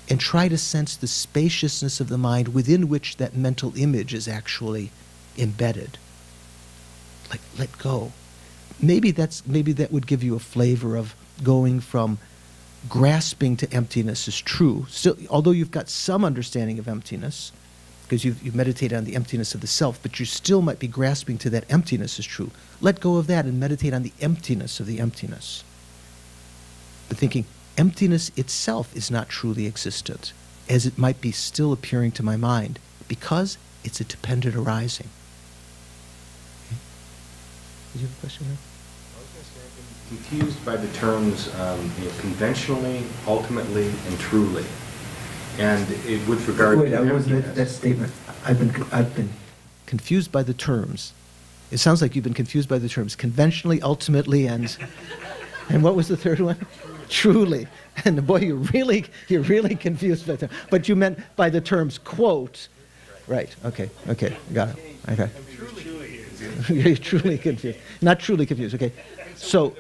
and try to sense the spaciousness of the mind within which that mental image is actually embedded. Like, let go. Maybe that would give you a flavor of going from grasping to emptiness is true. Still, although you've got some understanding of emptiness, because you've meditated on the emptiness of the self, but you still might be grasping to that emptiness is true. Let go of that and meditate on the emptiness of the emptiness. But thinking, emptiness itself is not truly existent, as it might be still appearing to my mind, because it's a dependent arising. Okay. Did you have a question there? I was going to say, I've been confused by the terms conventionally, ultimately, and truly. And with regard to that statement. I've been confused by the terms. It sounds like you've been confused by the terms conventionally, ultimately, and what was the third one? Truly. And boy, you're really confused by them. But you meant by the terms quote. Right. Okay. Got it. Okay. You're truly confused. Not truly confused. Okay. So.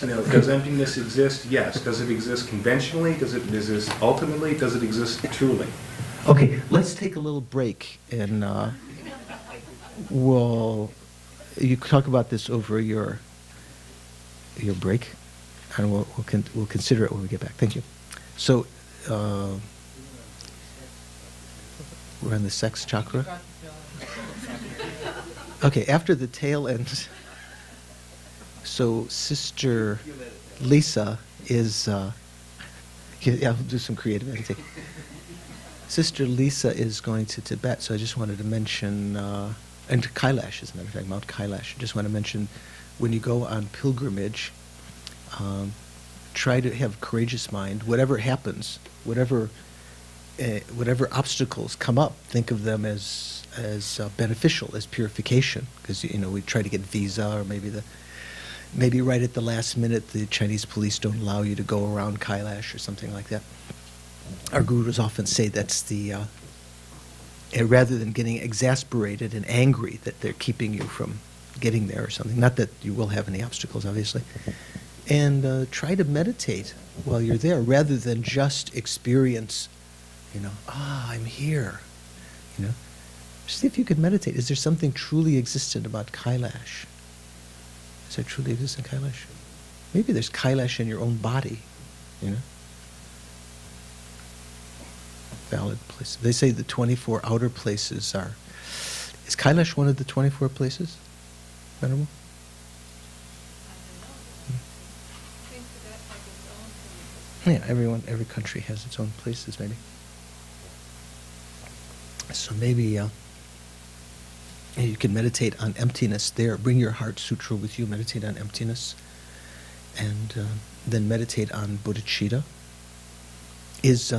Does emptiness exist? Yes. Does it exist conventionally? Does it exist ultimately? Does it exist truly? Okay, let's take a little break, and you talk about this over your break, and we'll consider it when we get back. Thank you. So we're on the sex chakra. Okay, after the tail end So Sister Lisa is, yeah, I'll do some creative meditation. Sister Lisa is going to Tibet, so I just wanted to mention, and to Kailash, as a matter of fact, Mount Kailash. I just want to mention, when you go on pilgrimage, try to have a courageous mind. Whatever happens, whatever obstacles come up, think of them as beneficial, as purification. Because we try to get visa, or maybe right at the last minute the Chinese police don't allow you to go around Kailash or something like that. Our gurus often say that's the rather than getting exasperated and angry that they're keeping you from getting there or something. Not that you will have any obstacles, obviously. And try to meditate while you're there, rather than just experience, I'm here. See if you could meditate. Is there something truly existent about Kailash? Is there truly existent Kailash? Maybe there's Kailash in your own body, Valid place. They say the 24 outer places are. Is Kailash one of the 24 places? Venerable? Yeah, every country has its own places, maybe. So maybe you can meditate on emptiness there. Bring your Heart Sutra with you. Meditate on emptiness, and then meditate on bodhicitta. Is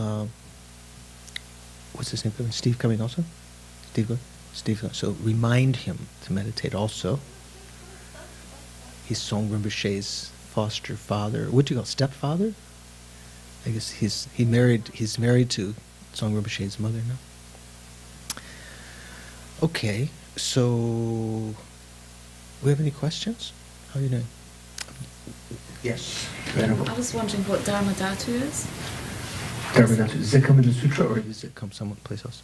what's his name coming? Steve coming also? Steve going? Steve. So remind him to meditate also. He's Song Rinpoche's foster father. What do you call stepfather? I guess he's married to Song Rinpoche's mother now. Okay, so we have any questions? How are you doing? Yes. I was wondering what Dharma Dhatu is. Dharma Dhatu. Does it come in the sutra, or does it come someplace else?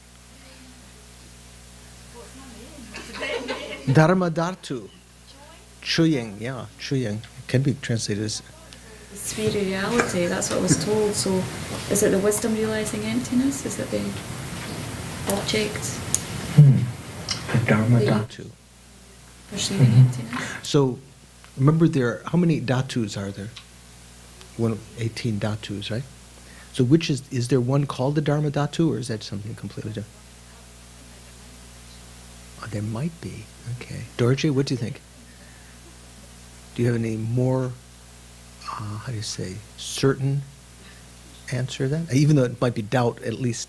Dharma Dhatu. Chuying, yeah, Chuying. It can be translated as Sphere reality, that's what I was told. So is it the wisdom realizing emptiness? Is it the object? The Dharma Dhatu. Perceiving emptiness? So remember, how many dhatus are there? 18 dhatus, right? So which is there one called the Dharma Dhatu, or is that something completely different? Oh, there might be. Okay. Dorje, what do you think? Do you have any more, how do you say, certain answer to that? Even though it might be doubt, at least.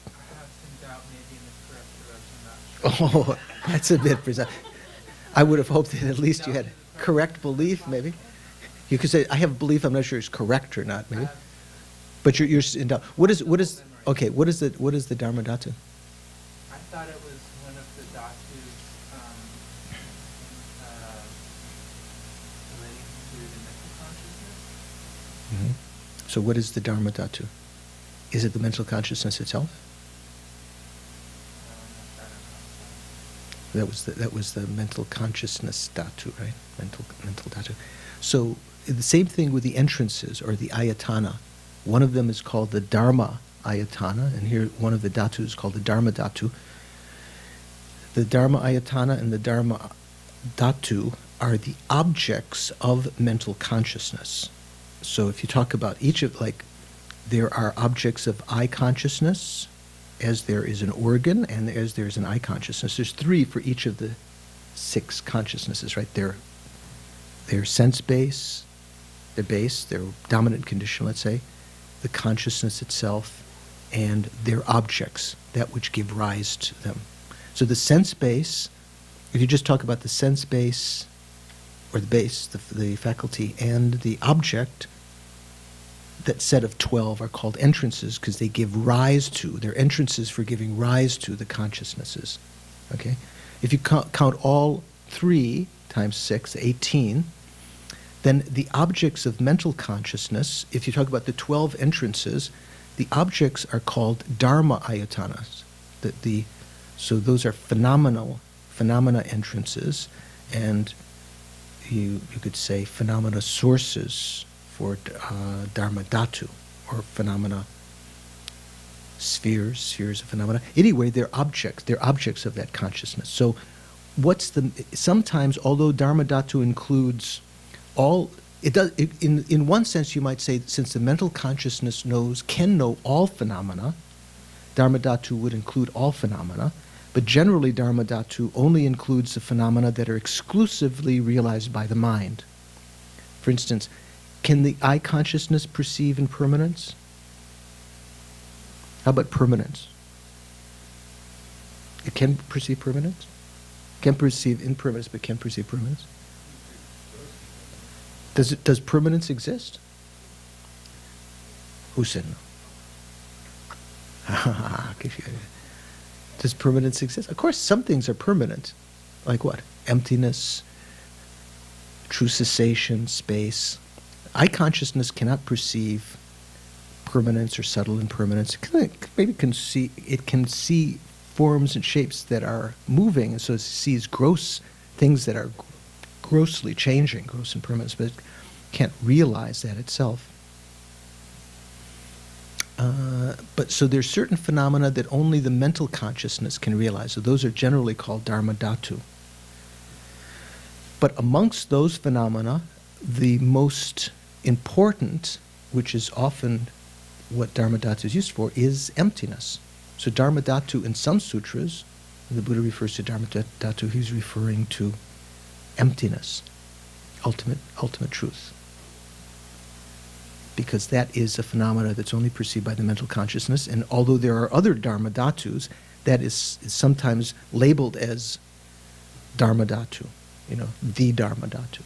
Oh, that's a bit precise. I would have hoped that at least you had correct belief, maybe. You could say, I have a belief, I'm not sure it's correct or not, maybe. But you're in doubt. What is the Dharma Dhatu? I thought it was one of the dhatus relating to the mental consciousness. Mm-hmm. So what is the Dharma Dhatu? Is it the mental consciousness itself? That was the mental consciousness dhatu, right? Mental dhatu. So the same thing with the entrances or the ayatana. One of them is called the Dharma ayatana, and here one of the dhatus is called the Dharma dhatu. The Dharma ayatana and the Dharma dhatu are the objects of mental consciousness. So if you talk about each of, there are objects of eye consciousness, as there is an organ, and as there is an eye consciousness. There's 3 for each of the 6 consciousnesses, right? Their sense base, their dominant condition, let's say, the consciousness itself, and their objects, that which give rise to them. So the sense base, if you just talk about the sense base, or the base, the faculty, and the object, that set of 12 are called entrances because they give rise to, they're entrances for giving rise to the consciousnesses. Okay? If you count all 3 times 6, 18, then the objects of mental consciousness, if you talk about the 12 entrances, the objects are called Dharma ayatanas. So those are phenomena entrances, and you could say phenomena sources for Dharma Dhatu, or phenomena spheres of phenomena. Anyway, they're objects of that consciousness. So sometimes, although Dharma Dhatu includes all it does. In one sense, you might say, since the mental consciousness can know all phenomena, Dharmadhatu would include all phenomena. But generally, Dharmadhatu only includes the phenomena that are exclusively realized by the mind. For instance, can the eye consciousness perceive impermanence? How about permanence? It can perceive permanence? Can perceive impermanence, but can perceive permanence? Does permanence exist? Who said no? Does permanence exist? Of course, some things are permanent. Like what? Emptiness, true cessation, space. Eye consciousness cannot perceive permanence or subtle impermanence. It can see forms and shapes that are moving, and so it sees gross things that are grossly changing, gross impermanence, but it can't realize that itself. But so there's certain phenomena that only the mental consciousness can realize. So those are generally called Dharmadhatu. But amongst those phenomena, the most important, which is often what Dharmadhatu is used for, is emptiness. So Dharmadhatu in some sutras, when the Buddha refers to Dharmadhatu, he's referring to emptiness, ultimate truth. Because that is a phenomena that's only perceived by the mental consciousness, and although there are other Dharmadhatus, that is sometimes labeled as Dharmadhatu, the Dharmadhatu.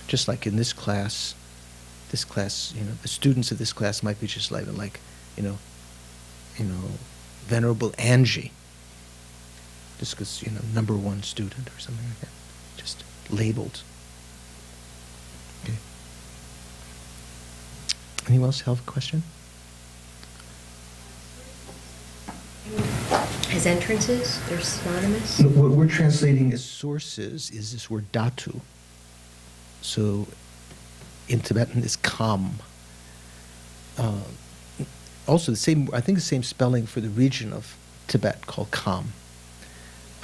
Just like in this class, the students of this class might be just labeled like, Venerable Angie, just because, #1 student or something like that, just labeled. Okay. Anyone else have a question? As entrances, they're synonymous? No, what we're translating as sources is this word dhatu. So in Tibetan is kam. Also the same spelling for the region of Tibet called kam.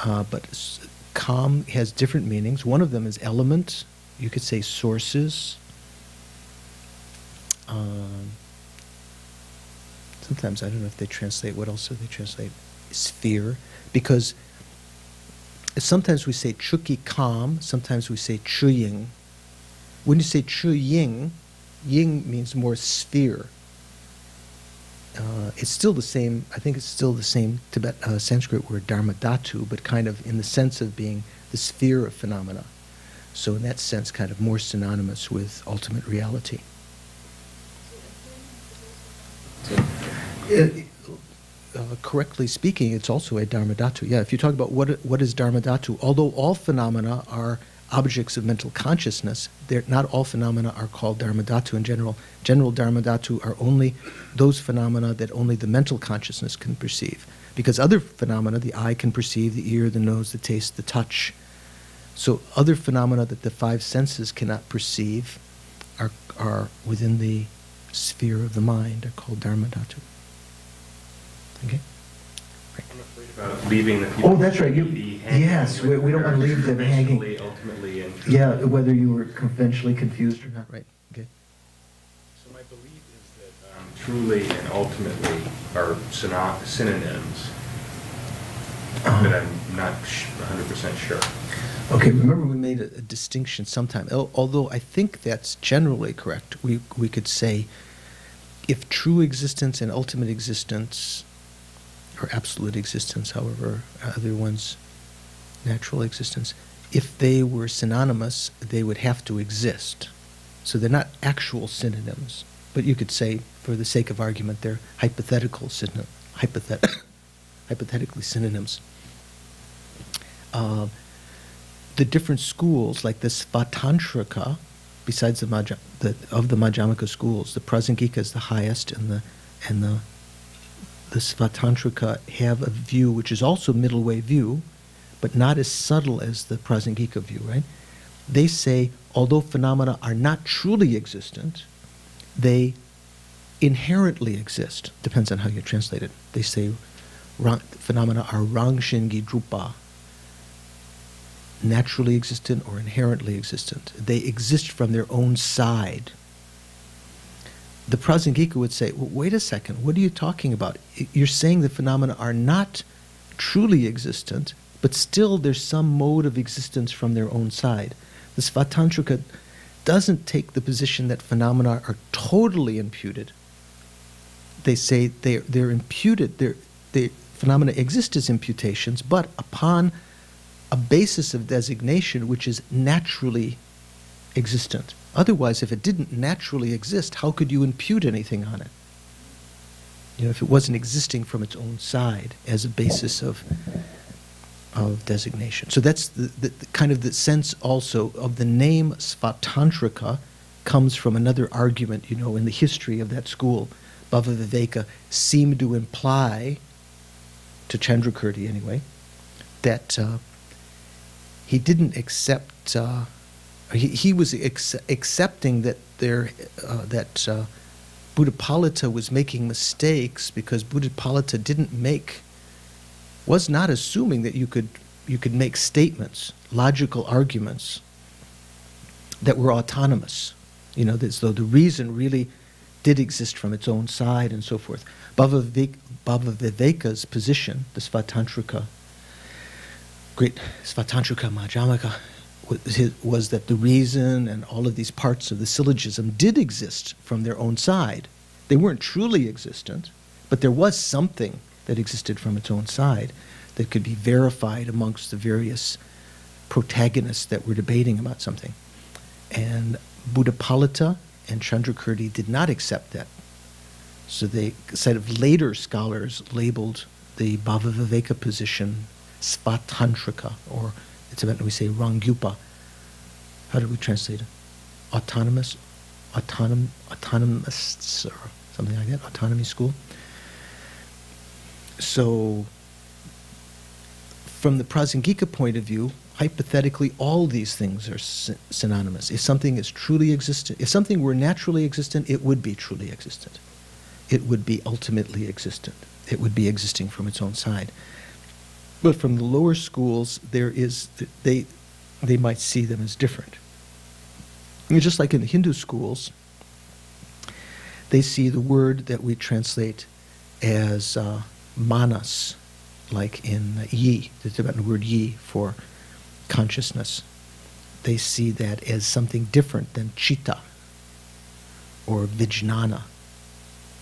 But kam has different meanings. One of them is element. You could say sources. Sometimes, I don't know if they translate, what else do they translate? Sphere. Because sometimes we say chuki kam, sometimes we say chuying. When you say chuying, ying means more sphere. It's still the same, I think it's still the same Sanskrit word dharmadhatu, but kind of in the sense of being the sphere of phenomena. So in that sense, kind of more synonymous with ultimate reality. Correctly speaking, it's also a dharmadhatu. Yeah, if you talk about what is dharmadhatu, although all phenomena are objects of mental consciousness, not all phenomena are called dharmadhatu in general. General dharmadhatu are only those phenomena that only the mental consciousness can perceive. Because other phenomena, the eye can perceive, the ear, the nose, the taste, the touch. So other phenomena that the five senses cannot perceive are within the sphere of the mind, are called dharmadhatu. Okay? I'm afraid about leaving the people. Oh, that's right. Yes, we don't want to leave them hanging. Ultimately, and yeah, whether you were conventionally confused or not. Right. Okay. So my belief is that truly and ultimately are synonyms, but I'm not 100% sure. Okay, remember we made a distinction sometime. Although I think that's generally correct. We could say if true existence and ultimate existence, or absolute existence, however, other ones, natural existence, if they were synonymous, they would have to exist. So they're not actual synonyms, but you could say, for the sake of argument, they're hypothetically synonyms. The different schools, like the Svatantrika, besides the Madhyamaka schools, the Prasangika is the highest, and the Svatantrika have a view which is also middle way view, but not as subtle as the Prasangika view, right? They say, although phenomena are not truly existent, they inherently exist. Depends on how you translate it. They say phenomena are rangshingi drupa. naturally existent or inherently existent. They exist from their own side. The Prasangika would say, well, wait a second, what are you talking about? You're saying the phenomena are not truly existent, but still there's some mode of existence from their own side. The Svatantrika doesn't take the position that phenomena are totally imputed. They say they're imputed, phenomena exist as imputations, but upon a basis of designation which is naturally existent. Otherwise, if it didn't naturally exist, how could you impute anything on it? You know, if it wasn't existing from its own side as a basis of designation. So that's the kind of the sense also of the name Svatantrika comes from another argument, you know, in the history of that school. Bhava Viveka seemed to imply, to Chandrakirti anyway, that he didn't accept, he was accepting that Buddhapalita was making mistakes because Buddhapalita was not assuming that you could make statements, logical arguments that were autonomous, you know, as though the reason really did exist from its own side and so forth. Bhava Viveka's position, the Svatantrika, great Svatantrika Madhyamaka, was that the reason and all of these parts of the syllogism did exist from their own side. They weren't truly existent, but there was something that existed from its own side that could be verified amongst the various protagonists that were debating about something. And Buddhapalita and Chandrakirti did not accept that. So they, a set of later scholars labeled the Bhava Viveka position Svatantrika, or it's about, we say, Rangyupa. How do we translate it? Autonomous? Autonomous, or something like that, autonomy school. So, from the Prasangika point of view, hypothetically, all these things are synonymous. If something is truly existent, if something were naturally existent, it would be truly existent. It would be ultimately existent. It would be existing from its own side. But from the lower schools, they might see them as different. And just like in the Hindu schools, they see the word that we translate as manas, like in yi, the Tibetan word yi for consciousness. They see that as something different than citta or vijnana.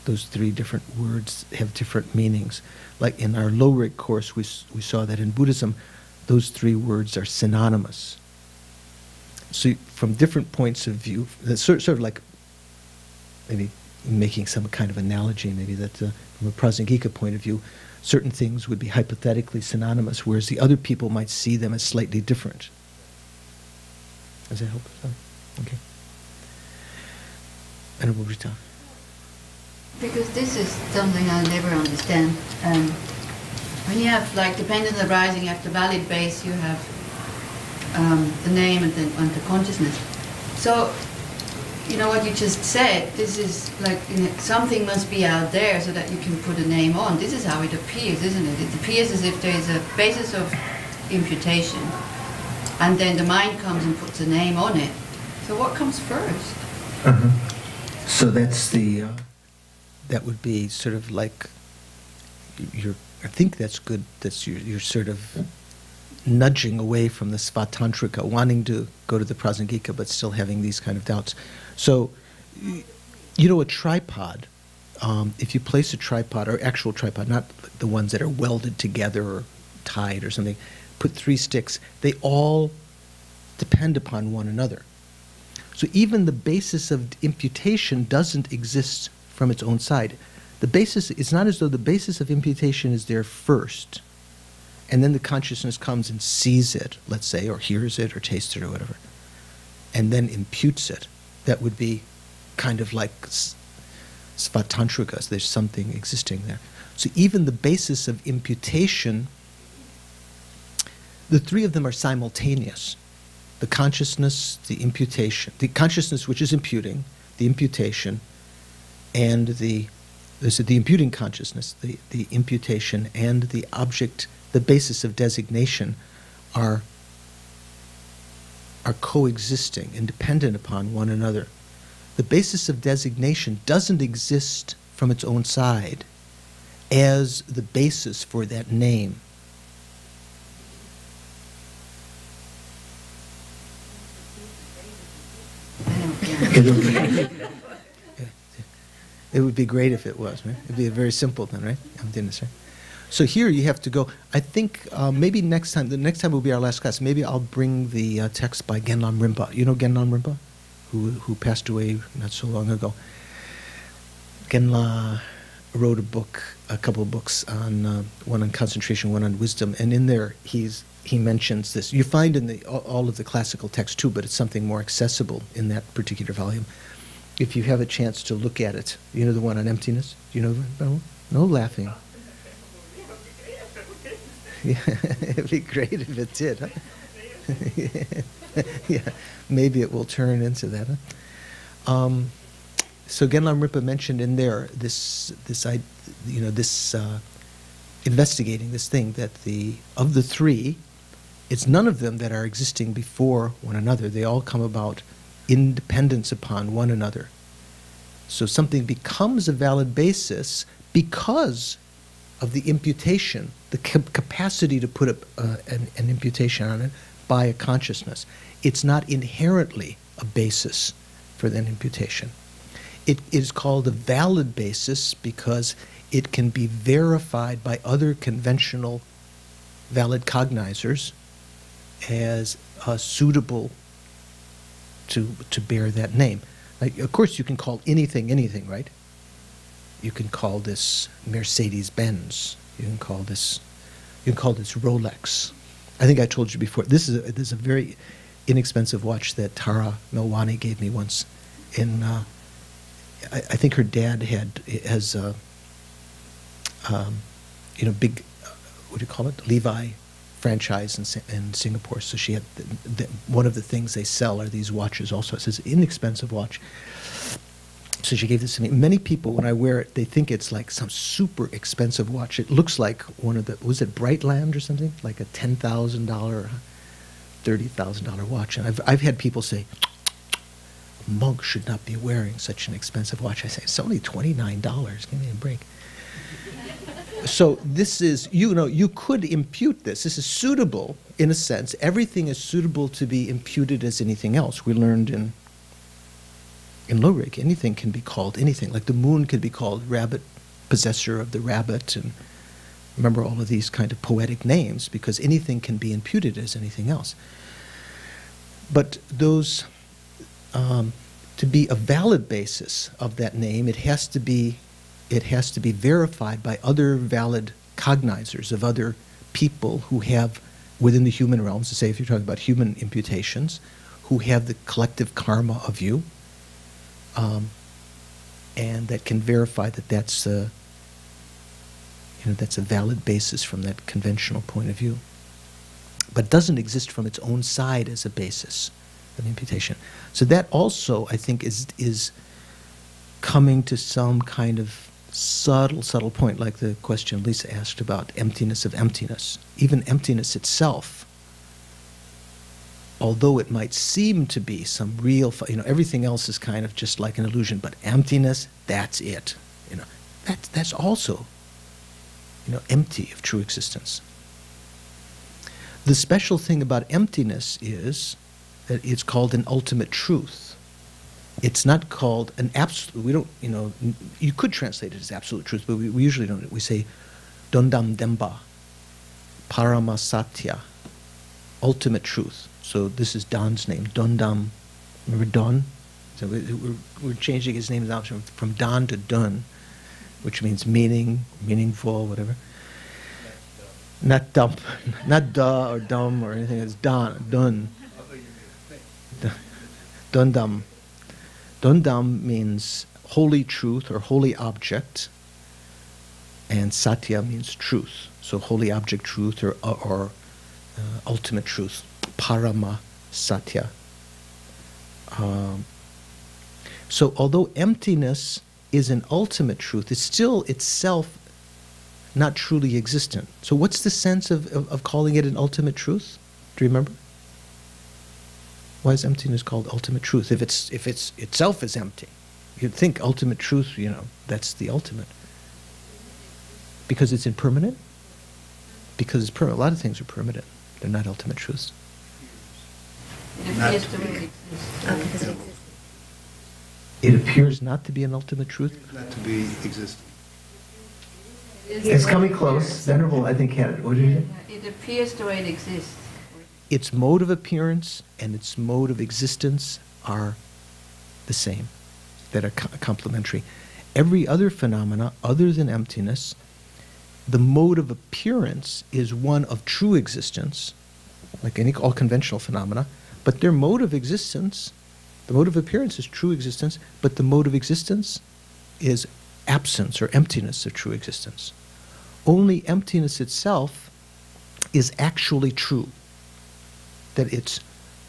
Those three different words have different meanings. Like in our low-rate course, we saw that in Buddhism, those three words are synonymous. So from different points of view, that's sort of like maybe making some kind of analogy, maybe that from a Prasangika point of view, certain things would be hypothetically synonymous, whereas the other people might see them as slightly different. Does that help? Okay. Venerable Rita. Because this is something I'll never understand. When you have, like, dependent arising, you have the valid base, you have the name and the consciousness. So, you know what you just said, this is like, you know, something must be out there so that you can put a name on. This is how it appears, isn't it? It appears as if there is a basis of imputation, and then the mind comes and puts a name on it. So what comes first? So that's the... that would be sort of like, I think that's good, you're sort of nudging away from the Svatantrika, wanting to go to the Prasangika, but still having these kind of doubts. So, you know, a tripod, if you place a tripod, or actual tripod, not the ones that are welded together or tied or something, put 3 sticks, they all depend upon one another. So even the basis of imputation doesn't exist from its own side. The basis, it's not as though the basis of imputation is there first, and then the consciousness comes and sees it, let's say, or hears it, or tastes it, or whatever, and then imputes it. That would be kind of like Svatantrikas, there's something existing there. So even the basis of imputation, the 3 of them are simultaneous. The consciousness, the imputation, the consciousness which is imputing, the imputation, and the imputing consciousness, the imputation, and the object, the basis of designation are are coexisting, independent upon one another. The basis of designation doesn't exist from its own side as the basis for that name. It would be great if it was, right? It would be very simple then, right? Emptiness, right? So here you have to go. I think maybe next time, the next time will be our last class. Maybe I'll bring the text by Genlam Rinpa. You know Genlam Rinpa, who passed away not so long ago. Genla wrote a couple of books on one on concentration, one on wisdom, and in there he mentions this. You find in all of the classical texts too, but it's something more accessible in that particular volume. If you have a chance to look at it, you know the one on emptiness. Do you know that one? No laughing. Yeah, it'd be great if it did. Huh? Yeah, maybe it will turn into that. Huh? So Genlam Rinpa mentioned in there this investigating this thing that of the three, it's none of them that are existing before one another. They all come about independence upon one another. So something becomes a valid basis because of the imputation, the capacity to put an imputation on it by a consciousness. It's not inherently a basis for that imputation. It is called a valid basis because it can be verified by other conventional valid cognizers as suitable to bear that name. Like, of course, you can call anything, right? You can call this Mercedes-Benz. You can call this Rolex. I think I told you before. This is a very inexpensive watch that Tara Melwani gave me once. In I think her dad has big what do you call it, Levi franchise in Singapore. So she had one of the things they sell are these watches also. It says inexpensive watch. So she gave this to me. Many people, when I wear it, they think it's like some super expensive watch. It looks like one of the, was it Brightland or something? Like a $10,000, $30,000 watch. And I've had people say, a monk should not be wearing such an expensive watch. I say, it's only $29. Give me a break. So this is, you could impute this. This is suitable, in a sense. Everything is suitable to be imputed as anything else. We learned in Lorik, anything can be called anything. Like the moon could be called rabbit, possessor of the rabbit, and remember all of these kind of poetic names, because anything can be imputed as anything else. But those, to be a valid basis of that name, it has to be verified by other valid cognizers of other people who have, within the human realms, to say if you're talking about human imputations, who have the collective karma of you, and that can verify that that's a valid basis from that conventional point of view, but doesn't exist from its own side as a basis of imputation. So that also, I think, is coming to some kind of subtle point, like the question Lisa asked about emptiness of emptiness. Even emptiness itself, although it might seem to be some real, everything else is kind of just like an illusion, but emptiness, that's it. That's also, empty of true existence. The special thing about emptiness is that it's called an ultimate truth. It's not called an absolute, we don't, you could translate it as absolute truth, but we usually don't. We say, Dondam Demba, Parama Satya, ultimate truth. So this is Don's name, Dondam. Remember Don? So we're changing his name now from Don to Dun, which means meaning, meaningful, whatever. Not dump, not duh or dumb or anything. It's Don, Dun. Dondam. Dondam means holy truth or holy object, and Satya means truth. So holy object truth or ultimate truth. Parama Satya. So although emptiness is an ultimate truth, it's still itself not truly existent. So what's the sense of calling it an ultimate truth? Do you remember? Why is emptiness called ultimate truth? If it's itself is empty, you'd think ultimate truth, that's the ultimate. Because it's impermanent? Because it's permanent. A lot of things are permanent. They're not ultimate truths. It appears to really exist. Oh, because it exists. It appears not to be an ultimate truth? Not to be existing. It's coming close. Venerable, I think, had it. What did you say? It appears the way it exists. Its mode of appearance and its mode of existence are the same, that are complementary. Every other phenomena other than emptiness, the mode of appearance is one of true existence, like all conventional phenomena, but their mode of existence, the mode of appearance is true existence, but the mode of existence is absence or emptiness of true existence. Only emptiness itself is actually true. That it's,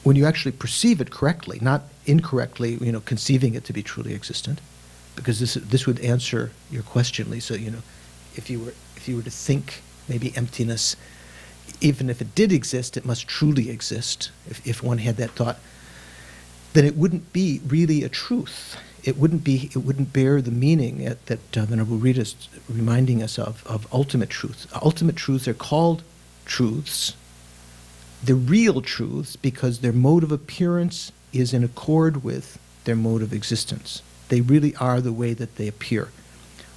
when you actually perceive it correctly, not incorrectly, conceiving it to be truly existent, because this would answer your question, Lisa. If you were to think maybe emptiness, even if it did exist, it must truly exist. If one had that thought, then it wouldn't be really a truth. It wouldn't bear the meaning that Venerable Rita is reminding us of ultimate truth. Ultimate truths are called truths. The real truths because their mode of appearance is in accord with their mode of existence. They really are the way that they appear.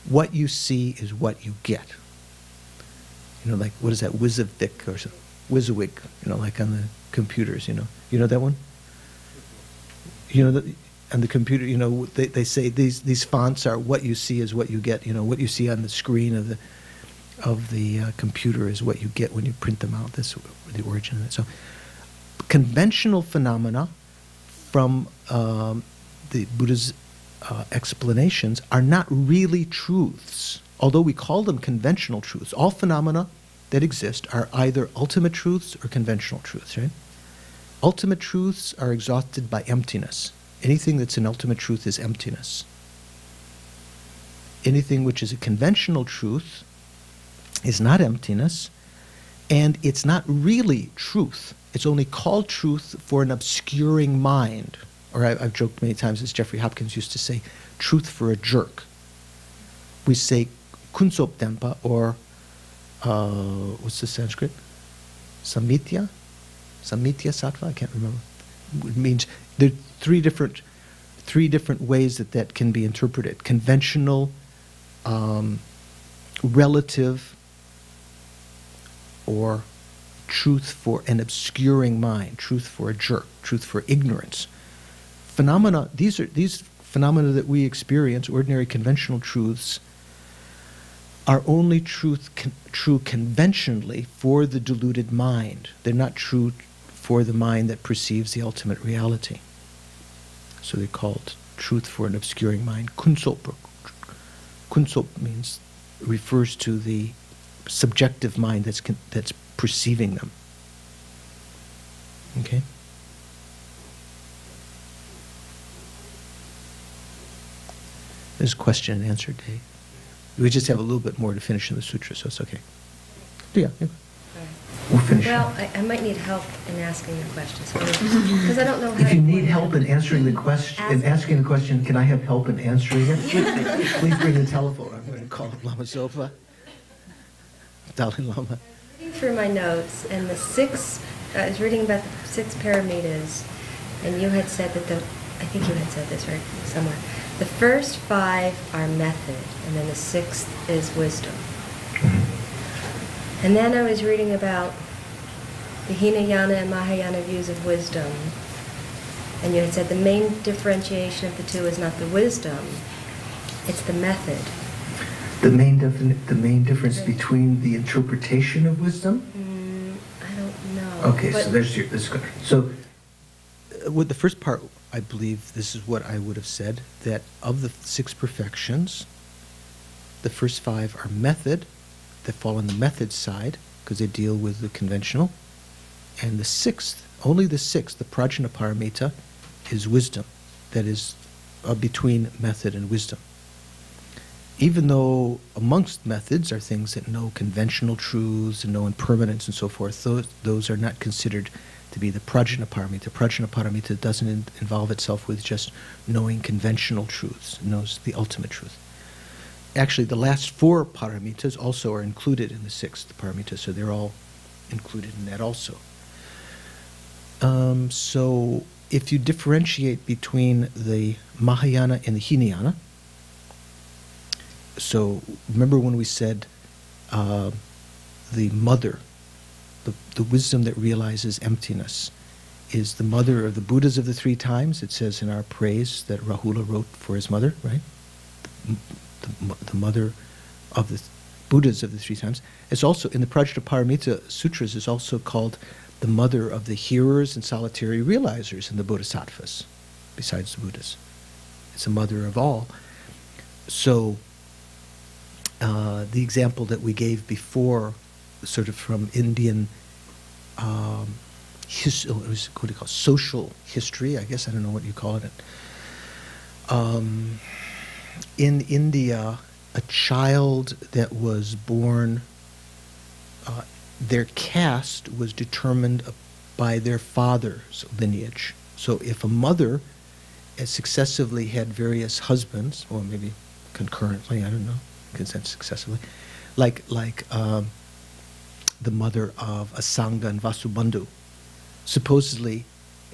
What you see is what you get. Like, what is that, WYSIWYG or something? WYSIWYG, like on the computers, You know that one? On the computer, they say these fonts are what you see is what you get. What you see on the screen of the computer is what you get when you print them out. That's the origin of it. So, conventional phenomena from the Buddha's explanations are not really truths, although we call them conventional truths. All phenomena that exist are either ultimate truths or conventional truths, right? Ultimate truths are exhausted by emptiness. Anything that's an ultimate truth is emptiness. Anything which is a conventional truth is not emptiness, and it's not really truth. It's only called truth for an obscuring mind. Or I've joked many times, as Jeffrey Hopkins used to say, truth for a jerk. We say kunsop tempa, or what's the Sanskrit? Samitya? Samitya sattva? I can't remember. It means there are three different ways that can be interpreted. Conventional, relative, or truth for an obscuring mind, truth for a jerk, truth for ignorance. Phenomena, these phenomena that we experience, ordinary conventional truths, are only true conventionally for the deluded mind. They're not true for the mind that perceives the ultimate reality. So they're called truth for an obscuring mind. Kunsop. Kunsop refers to the subjective mind that's perceiving them. Okay? There's a question and answer day. We just have a little bit more to finish in the sutra, so it's okay. Yeah. We'll finish. Well, I might need help in asking the questions because I don't know how. If you need help in answering the question, asking the question, can I have help in answering it? Please bring the telephone. I'm going to call up Lama Zopa, Dalai Lama. Reading through my notes, and I was reading about the 6 paramitas, and you had said that I think you had said this right somewhere. The first 5 are method, and then the 6th is wisdom. And then I was reading about the Hinayana and Mahayana views of wisdom. And you had said the main differentiation of the two is not the wisdom, it's the method. The main difference between the interpretation of wisdom? I don't know. Okay, so there's so with the first part, I believe this is what I would have said, that of the 6 perfections, the first 5 are method, that fall on the method side, because they deal with the conventional. And the 6th, only the 6th, the Prajnaparamita, is wisdom, that is between method and wisdom. Even though amongst methods are things that know conventional truths and know impermanence and so forth, those are not considered to be the prajnaparamita. Prajnaparamita doesn't involve itself with just knowing conventional truths, it knows the ultimate truth. Actually, the last 4 paramitas also are included in the 6th paramita, so they're all included in that also. So if you differentiate between the Mahayana and the Hinayana, so remember when we said the mother, the wisdom that realizes emptiness, is the mother of the Buddhas of the 3 times. It says in our praise that Rahula wrote for his mother, right? The mother of the Buddhas of the 3 times. It's also, in the Prajnaparamita Sutras, is also called the mother of the hearers and solitary realizers in the Bodhisattvas, besides the Buddhas. It's a mother of all. So, the example that we gave before, sort of from Indian what do you call it? Social history, I guess, I don't know what you call it. In India, a child that was born, their caste was determined by their father's lineage. So if a mother successively had various husbands, or maybe concurrently, I don't know, successively, like the mother of Asanga and Vasubandhu, supposedly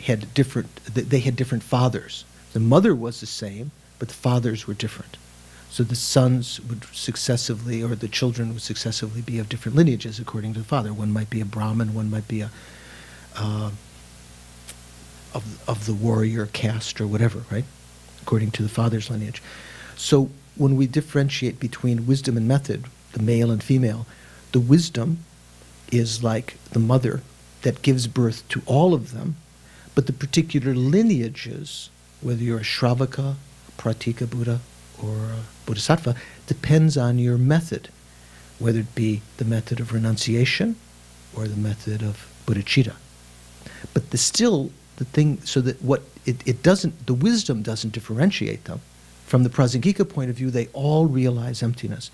had they had different fathers. The mother was the same, but the fathers were different. So the sons would successively, or the children would successively be of different lineages according to the father. One might be a Brahmin, one might be of the warrior caste or whatever, right? According to the father's lineage. So when we differentiate between wisdom and method, the male and female, the wisdom is like the mother that gives birth to all of them, but the particular lineages, whether you're a Shravaka, a Pratika Buddha, or a Bodhisattva, depends on your method, whether it be the method of renunciation or the method of bodhicitta. But the thing, so that it doesn't, the wisdom doesn't differentiate them. From the Prasangika point of view, they all realize emptiness.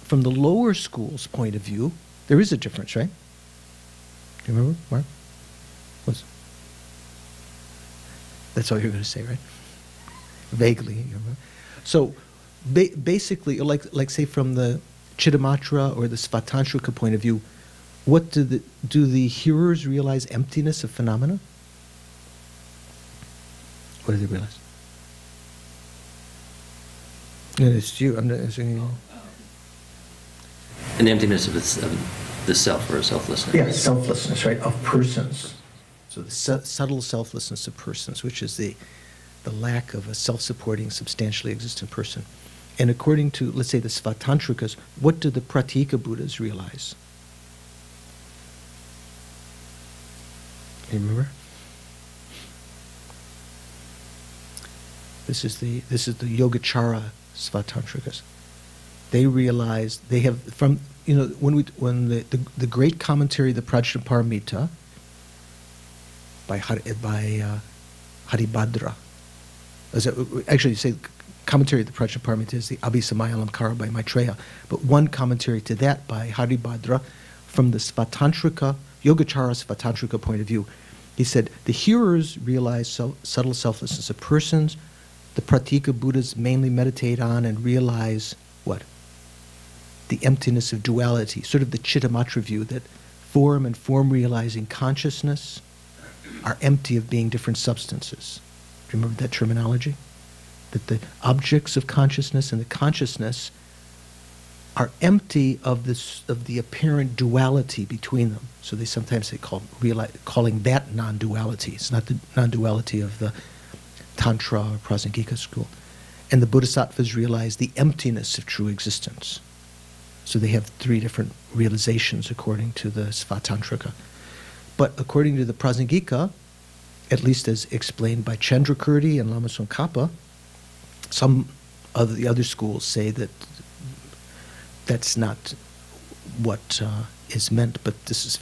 From the lower school's point of view, there is a difference, right? Do you remember, Mark? That's all you're going to say, right? Vaguely, you remember? So, basically, like say from the Chittamatra or the Svatantrika point of view, what do the hearers realize emptiness of phenomena? What do they realize? Yeah, it's you. I'm not asking you. An emptiness of the self, or a selflessness. Yeah, selflessness, right, of persons. So the subtle selflessness of persons, which is the lack of a self-supporting, substantially existent person. And according to, let's say, the Svatantrikas, what do the Pratika Buddhas realize? You remember? This is the Yogacara Svatantrikas. They realize, they have, from, when the great commentary of the Prajnaparamita by Haribhadra, actually you say commentary of the Prajnaparamita is the Abhisamayalankara by Maitreya, but one commentary to that by Haribhadra from the Svatantrika, Yogacara Svatantrika point of view. He said, the hearers realize subtle selflessness of persons. The Pratika Buddhas mainly meditate on and realize what? The emptiness of duality, sort of the Chittamatra view that form and form realizing consciousness are empty of being different substances. Do you remember that terminology? That the objects of consciousness and the consciousness are empty of the apparent duality between them. So they sometimes calling that non-duality. It's not the non-duality of the Tantra or Prasangika school. And the Bodhisattvas realize the emptiness of true existence. So they have 3 different realizations according to the Svatantrika. But according to the Prasangika, at least as explained by Chandrakirti and Lama Tsongkhapa, some of the other schools say that that's not what is meant, but this is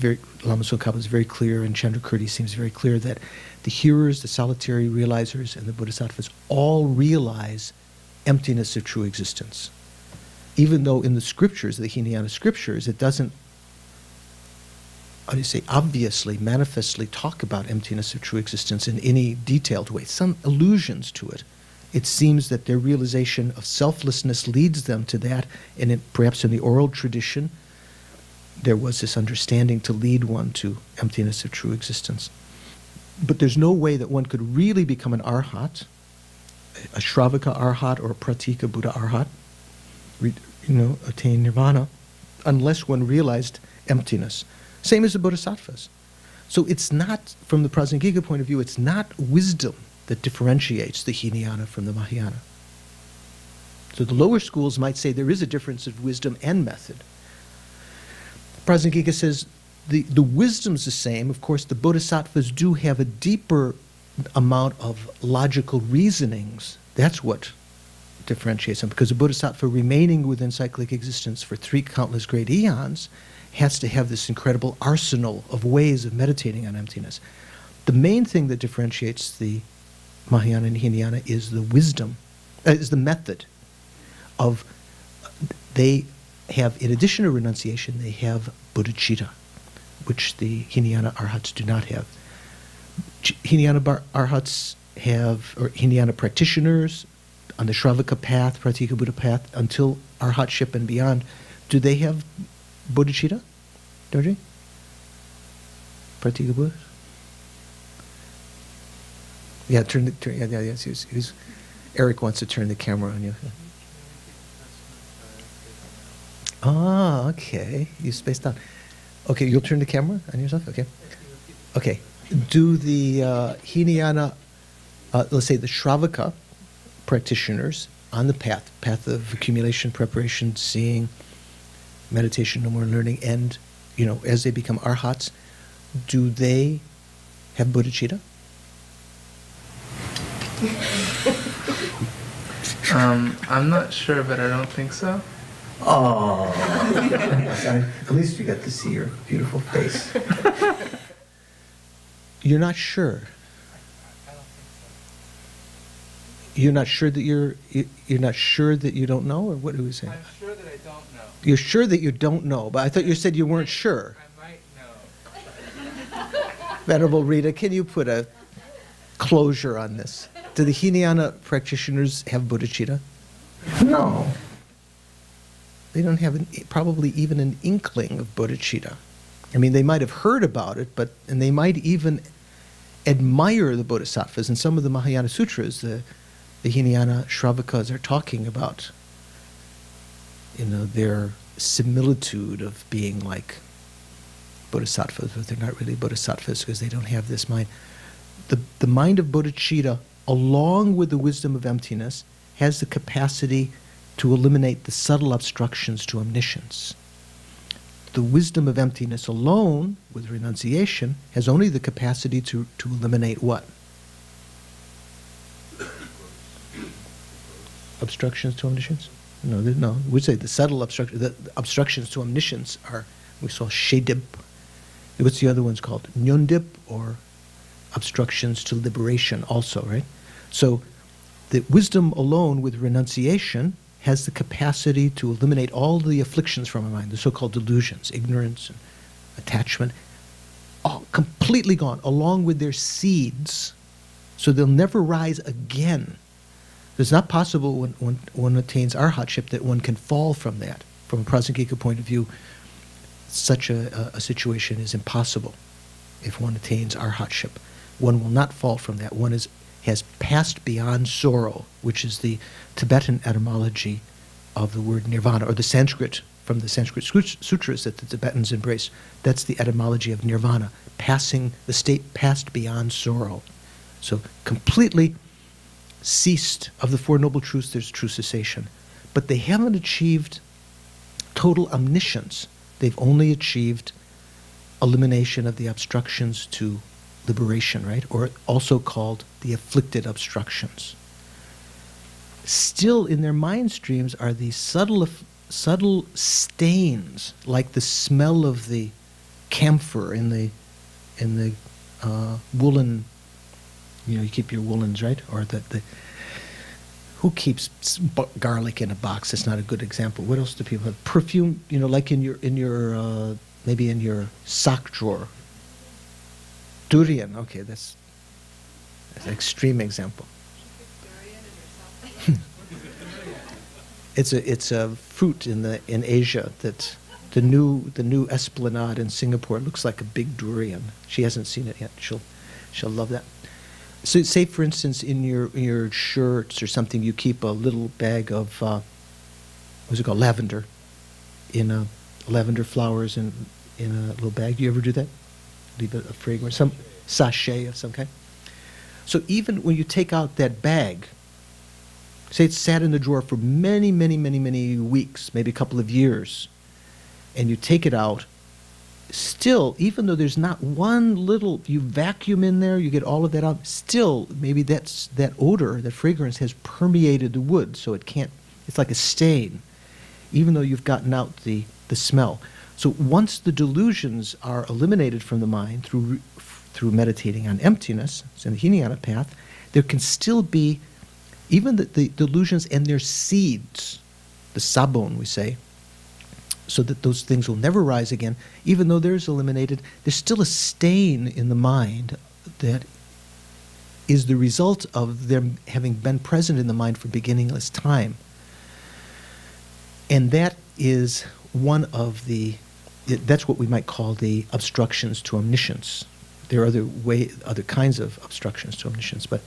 Lama Tsongkhapa is very clear, and Chandrakirti seems very clear that the hearers, the solitary realizers, and the Bodhisattvas all realize emptiness of true existence. Even though in the scriptures, the Hinayana scriptures, it doesn't how do you say, obviously, manifestly talk about emptiness of true existence in any detailed way. Some allusions to it. It seems that their realization of selflessness leads them to that, and perhaps in the oral tradition, there was this understanding to lead one to emptiness of true existence. But there's no way that one could really become an arhat, a Shravaka arhat or a Pratika Buddha arhat, attain nirvana, unless one realized emptiness. Same as the bodhisattvas. So it's not, from the Prasangika point of view, it's not wisdom that differentiates the Hinayana from the Mahayana. So the lower schools might say there is a difference of wisdom and method. Prasangika says the wisdom's the same. Of course, the bodhisattvas do have a deeper amount of logical reasonings. That's what differentiates them, because a bodhisattva remaining within cyclic existence for 3 countless great eons has to have this incredible arsenal of ways of meditating on emptiness. The main thing that differentiates the Mahayana and Hinayana is the wisdom, is the method of, they have, in addition to renunciation, they have bodhicitta, which the Hinayana arhats do not have. Hinayana arhats have, or Hinayana practitioners on the Shravaka path, Pratika Buddha path, until arhatship and beyond, do they have bodhicitta, Dorji? Pratika Buddha? Yeah, Eric wants to turn the camera on you. Ah, okay. You spaced out. Okay, you'll turn the camera on yourself? Okay. Okay. Do the Hinayana, let's say the Shravaka practitioners on the path of accumulation, preparation, seeing, meditation, no more learning, and, as they become arhats, do they have bodhicitta? I'm not sure, but I don't think so. Oh, at least you got to see your beautiful face. You're not sure. You're not sure that you're not sure that you don't know, or what do we say? I'm sure that I don't know. You're sure that you don't know, but I thought you said you weren't sure. I might know. Venerable Rita, can you put a closure on this? Do the Hinayana practitioners have bodhicitta? No. They don't have probably even an inkling of bodhicitta. I mean, they might have heard about it, and they might even admire the bodhisattvas. In some of the Mahayana sutras, the Hinayana Shravakas are talking about, their similitude of being like bodhisattvas, but they're not really bodhisattvas because they don't have this mind. The mind of bodhicitta, along with the wisdom of emptiness, has the capacity to eliminate the subtle obstructions to omniscience. The wisdom of emptiness alone, with renunciation, has only the capacity to eliminate what? Obstructions to omniscience? No. We'd say the subtle obstructions to omniscience are, we saw shedip. What's the other one's called? Nyondip, or obstructions to liberation also, right? So the wisdom alone with renunciation has the capacity to eliminate all the afflictions from our mind, the so-called delusions, ignorance and attachment, all completely gone, along with their seeds, so they'll never rise again. It's not possible when one attains arhatship that one can fall from that. From a Prasangika point of view, such a situation is impossible if one attains arhatship. One will not fall from that. One has passed beyond sorrow, which is the Tibetan etymology of the word nirvana, or the Sanskrit, from the Sanskrit sutras that the Tibetans embrace. That's the etymology of nirvana, passing the state passed beyond sorrow. So completely ceased of the Four Noble Truths, there's true cessation. But they haven't achieved total omniscience. They've only achieved elimination of the obstructions to liberation, right? Or also called the afflicted obstructions. Still in their mind streams are these subtle stains, like the smell of the camphor in the woolen, you keep your woolens, right? Or who keeps garlic in a box? That's not a good example. What else do people have? Perfume, like in your maybe in your sock drawer. Durian, okay, that's an extreme example. It's a fruit in Asia that the new esplanade in Singapore looks like a big durian. She hasn't seen it yet. She'll love that. So say for instance in your shirts or something you keep a little bag of what's it called, lavender, in lavender flowers in a little bag. Do you ever do that? Leave a fragrance, some sachet of some kind. So even when you take out that bag, say it's sat in the drawer for many, many, many, many weeks, maybe a couple of years, and you take it out, still, even though there's not one little, you vacuum in there, you get all of that out, still, maybe that odor, that fragrance has permeated the wood, so it can't, it's like a stain, even though you've gotten out the smell. So once the delusions are eliminated from the mind through meditating on emptiness, it's in the Hinayana path, there can still be, even the delusions and their seeds, the sabon we say, so that those things will never rise again, even though theirs eliminated, there's still a stain in the mind that is the result of them having been present in the mind for beginningless time. And that is one of that's what we might call the obstructions to omniscience. There are other kinds of obstructions to omniscience, but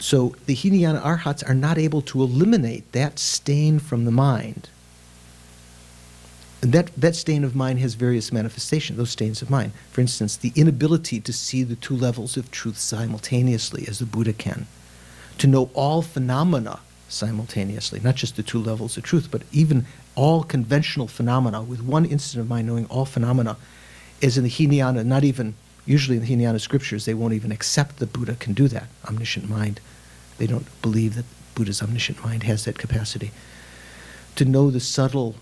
so the Hinayana Arhats are not able to eliminate that stain from the mind. And that stain of mind has various manifestations, those stains of mind. For instance, the inability to see the two levels of truth simultaneously as the Buddha can. To know all phenomena simultaneously, not just the two levels of truth, but even all conventional phenomena, with one instant of mind knowing all phenomena, as in the Hinayana, not even, usually in the Hinayana scriptures, they won't even accept the Buddha can do that, omniscient mind. They don't believe that Buddha's omniscient mind has that capacity. To know the subtle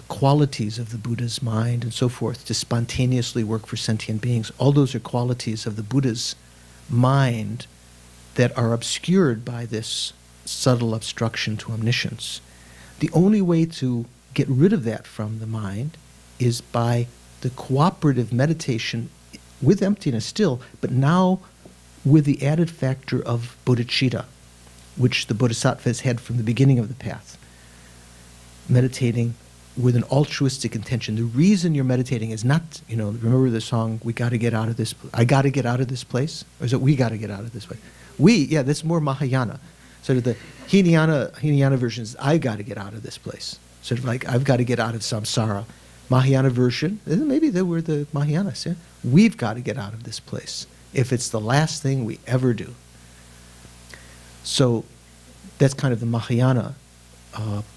qualities of the Buddha's mind and so forth, to spontaneously work for sentient beings. All those are qualities of the Buddha's mind that are obscured by this subtle obstruction to omniscience. The only way to get rid of that from the mind is by the cooperative meditation with emptiness still, but now with the added factor of bodhicitta, which the bodhisattvas had from the beginning of the path. Meditating with an altruistic intention. The reason you're meditating is not, remember the song, we got to get out of this, I got to get out of this place? Or is it we got to get out of this place? That's more Mahayana. Sort of the Hinayana version is, I got to get out of this place. Sort of like, I've got to get out of samsara. Mahayana version, maybe they were the Mahayanas, yeah? We've got to get out of this place if it's the last thing we ever do. So that's kind of the Mahayana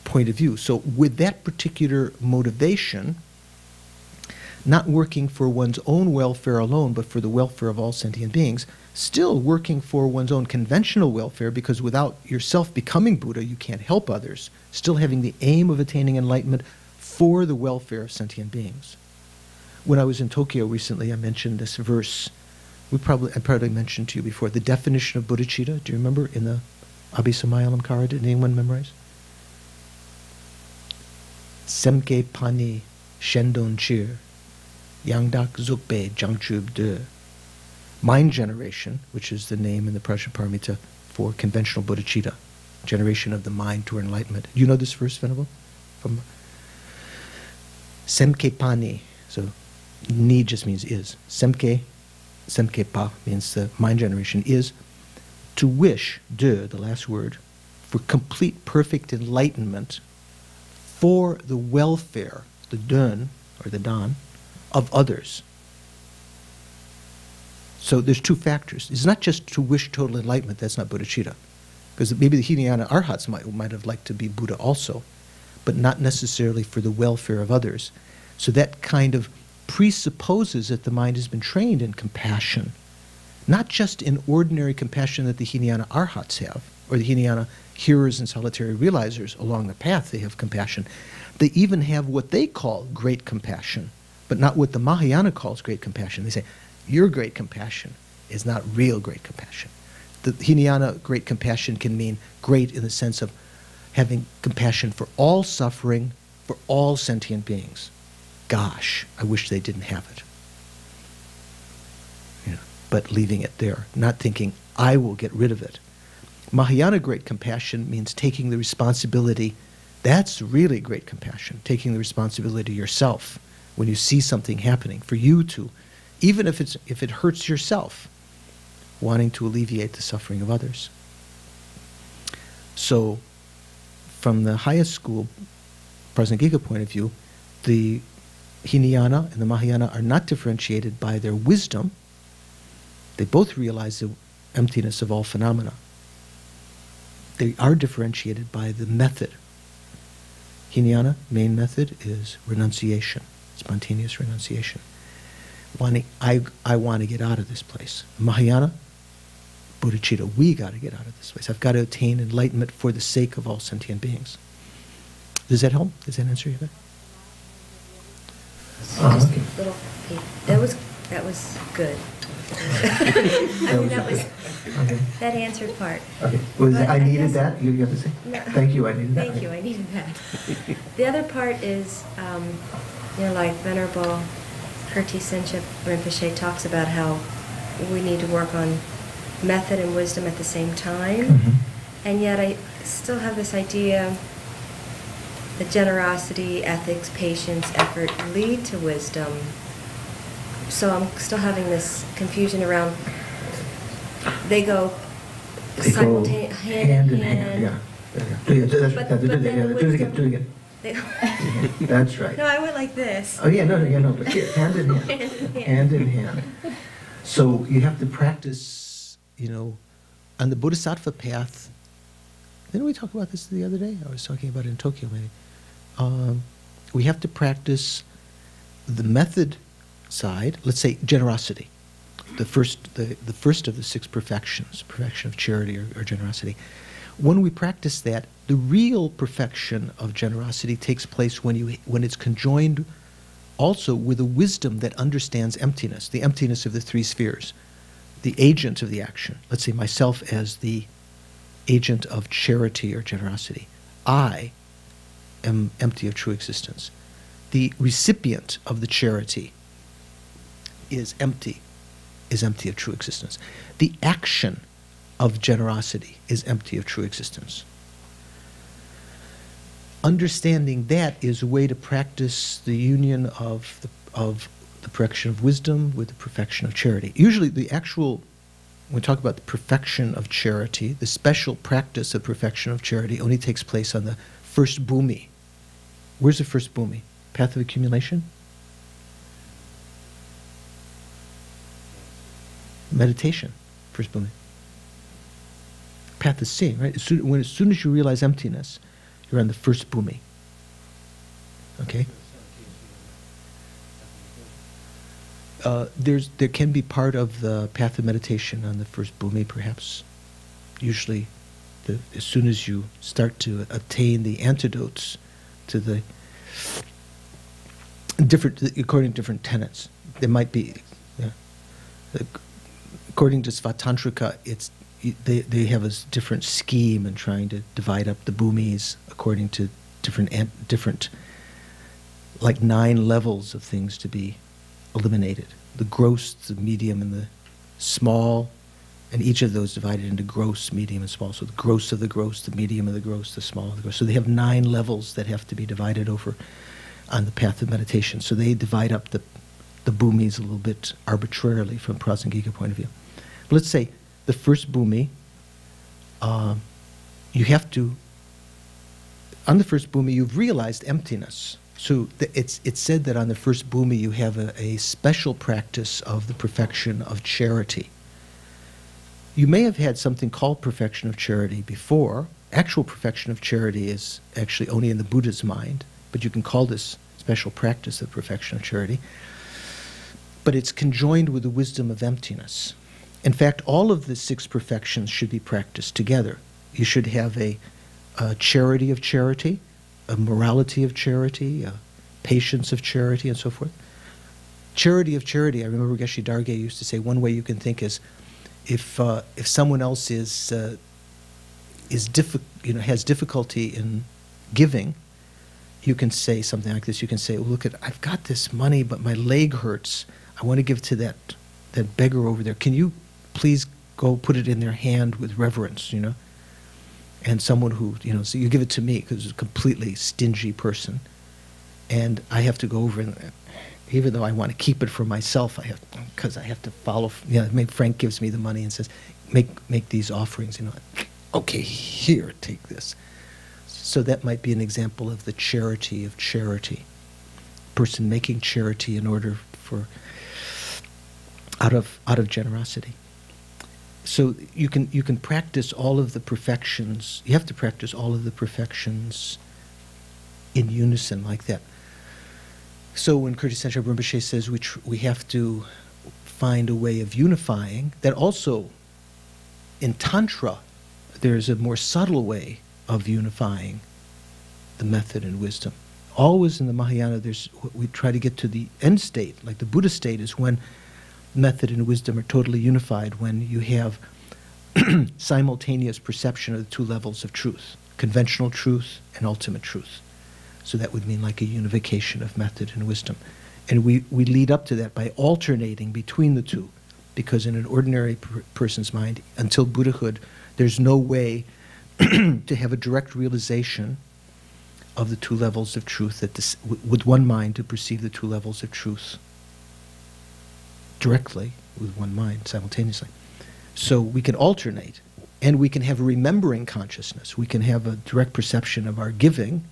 point of view. So with that particular motivation, not working for one's own welfare alone, but for the welfare of all sentient beings, still working for one's own conventional welfare, because without yourself becoming Buddha, you can't help others, still having the aim of attaining enlightenment for the welfare of sentient beings. When I was in Tokyo recently, I mentioned this verse. I probably mentioned to you before, the definition of bodhicitta. Do you remember in the Abhisamayalankara? Did anyone memorize? Semke pani shendon chir, yangdak zukbe jangchub de. Mind generation, which is the name in the Prajnaparamita for conventional bodhicitta, generation of the mind to enlightenment. You know this verse, Venerable? From Semke pani, so ni just means is. Semke pa means the mind generation is to wish, de, the last word, for complete, perfect enlightenment for the welfare, the dön, or the dan, of others. So there's two factors. It's not just to wish total enlightenment, that's not bodhicitta. Because maybe the Hinayana Arhats might have liked to be Buddha also, but not necessarily for the welfare of others. So that kind of presupposes that the mind has been trained in compassion, not just in ordinary compassion that the Hinayana Arhats have, or the Hinayana hearers and solitary realizers along the path, they have compassion. They even have what they call great compassion, but not what the Mahayana calls great compassion. They say, your great compassion is not real great compassion. The Hinayana great compassion can mean great in the sense of having compassion for all suffering, for all sentient beings. gosh, I wish they didn't have it. You know, but leaving it there, not thinking, I will get rid of it. Mahayana great compassion means taking the responsibility. That's really great compassion, taking the responsibility yourself when you see something happening, for you to, even if it hurts yourself, wanting to alleviate the suffering of others. So, from the highest school Prasangika point of view, the Hinayana and the Mahayana are not differentiated by their wisdom. They both realize the emptiness of all phenomena. They are differentiated by the method. Hinayana, main method, is renunciation, spontaneous renunciation. I want to get out of this place. Mahayana, bodhicitta, we got to get out of this place. I've got to attain enlightenment for the sake of all sentient beings. Does that help? Does that answer your question? Just Okay. a little peek. That was good. Okay. That answered part. Okay. But I needed guess- that? You have to say? No. Thank you, I needed that. Thank you, I needed that. The other part is, like Venerable Kirti Senchip Rinpoche talks about how we need to work on method and wisdom at the same time. Mhm. And yet I still have this idea that generosity, ethics, patience, effort lead to wisdom. So I'm still having this confusion around, they go They go simultaneously, hand in hand. Yeah. Yeah. That's right. But Do it then again. the Do it again. wisdom- Do it again. They- That's right. No, I went like this. Oh yeah, no. But here, hand in hand. Hand in hand. Hand in hand. So you have to practice, on the Bodhisattva path. Didn't we talk about this the other day? I was talking about it in Tokyo maybe. We have to practice the method side. Let's say generosity, the first of the 6 perfections, perfection of charity or generosity. When we practice that, the real perfection of generosity takes place when it's conjoined also with a wisdom that understands emptiness, the emptiness of the 3 spheres, the agent of the action. Let's say myself as the agent of charity or generosity. I am empty of true existence. The recipient of the charity is empty of true existence. The action of generosity is empty of true existence. Understanding that is a way to practice the union of the perfection of wisdom with the perfection of charity. Usually when we talk about the perfection of charity, the special practice of perfection of charity only takes place on the first bhumi. Where's the first bhumi? Path of accumulation? Meditation, first bhumi. Path of seeing, right? As soon as you realize emptiness, you're on the first bhumi. Okay? There can be part of the path of meditation on the first bhumi, perhaps. Usually, as soon as you start to attain the antidotes to the according to different tenets, there might be. According to Svatantrika, they have a different scheme in trying to divide up the bhumis according to different, like 9 levels of things to be eliminated. The gross, the medium, and the small, and each of those divided into gross, medium, and small. So the gross of the gross, the medium of the gross, the small of the gross. So they have 9 levels that have to be divided over on the path of meditation. So they divide up the bhumis a little bit arbitrarily from Prasangika point of view. But let's say the first bhumi, you have to, on the first bhumi, you've realized emptiness. So it's said that on the first bhumi you have a special practice of the perfection of charity. You may have had something called perfection of charity before. Actual perfection of charity is actually only in the Buddha's mind, but you can call this special practice of perfection of charity. But it's conjoined with the wisdom of emptiness. In fact, all of the 6 perfections should be practiced together. You should have a charity of charity, a morality of charity, a patience of charity, and so forth. Charity of charity, I remember Geshe Darge used to say, one way you can think is, if someone else has difficulty in giving, you can say something like this. You can say, well, look, I've got this money, but my leg hurts. I want to give it to that beggar over there. Can you please go put it in their hand with reverence, you know? And someone who, you know, so you give it to me because it's a completely stingy person. And I have to go over and, even though I want to keep it for myself, because I have to follow, you know, maybe Frank gives me the money and says, make these offerings, you know. Okay, here, take this. So that might be an example of the charity of charity. Person making charity in order for, out of generosity. So you can practice all of the perfections. You have to practice all of the perfections in unison like that. So when Kirti Sanchar Rinpoche says we have to find a way of unifying, that also in Tantra there's a more subtle way of unifying the method and wisdom. Always in the Mahayana, we try to get to the end state, like the Buddha state is when method and wisdom are totally unified, when you have simultaneous perception of the two levels of truth, conventional truth and ultimate truth. So that would mean like a unification of method and wisdom. And we lead up to that by alternating between the two, because in an ordinary person's mind, until Buddhahood, there's no way to have a direct realization of the two levels of truth, with one mind to perceive the two levels of truth directly, with one mind, simultaneously. So we can alternate, and we can have a remembering consciousness. We can have a direct perception of our giving,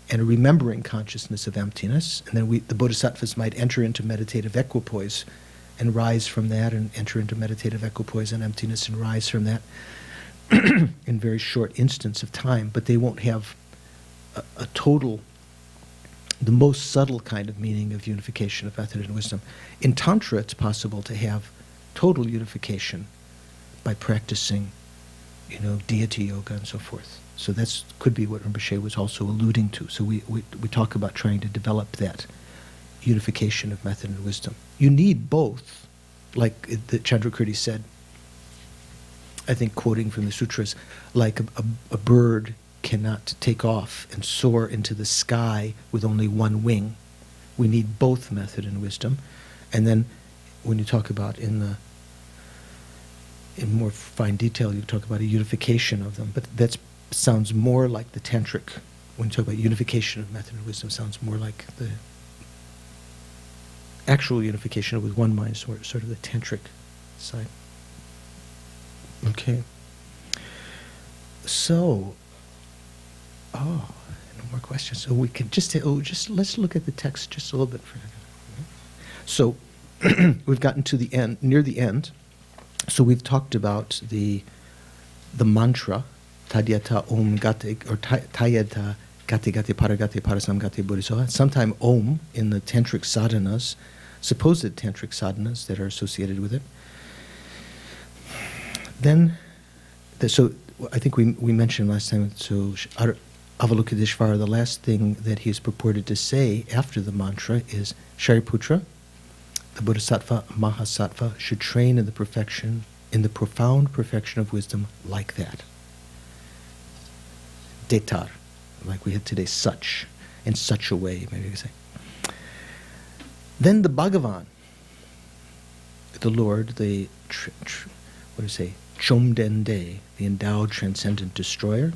and a remembering consciousness of emptiness, and then the bodhisattvas might enter into meditative equipoise and rise from that, and enter into meditative equipoise and emptiness and rise from that in very short instants of time, but they won't have a total, the most subtle kind of meaning of unification of method and wisdom. In Tantra, it's possible to have total unification by practicing, you know, deity yoga and so forth. So that could be what Rinpoche was also alluding to. So we talk about trying to develop that unification of method and wisdom. You need both, like the Chandrakirti said, I think quoting from the sutras, like a bird cannot take off and soar into the sky with only one wing. We need both method and wisdom. And then when you talk about in more fine detail, you talk about a unification of them, but that sounds more like the tantric. When you talk about unification of method and wisdom, sounds more like the actual unification with one mind, sort of the tantric side. Okay. So, no more questions. So we can just let's look at the text just a little bit. So we've gotten to the end, near the end. So we've talked about the mantra, Tadyata Om Gate, or Tadyata Gate Gate Paragate Parasam Gate Bodhisattva. Sometime Om in the tantric sadhanas, supposed tantric sadhanas that are associated with it. Then, so I think we mentioned last time, so Avalokiteshvara, the last thing that he's purported to say after the mantra is Shariputra, the Bodhisattva Mahasattva should train in the profound perfection of wisdom like that. Detar, like we had today, such, in such a way, maybe we say. Then the Bhagavan, the Lord, the, what do you say, Chomdende, the endowed transcendent destroyer,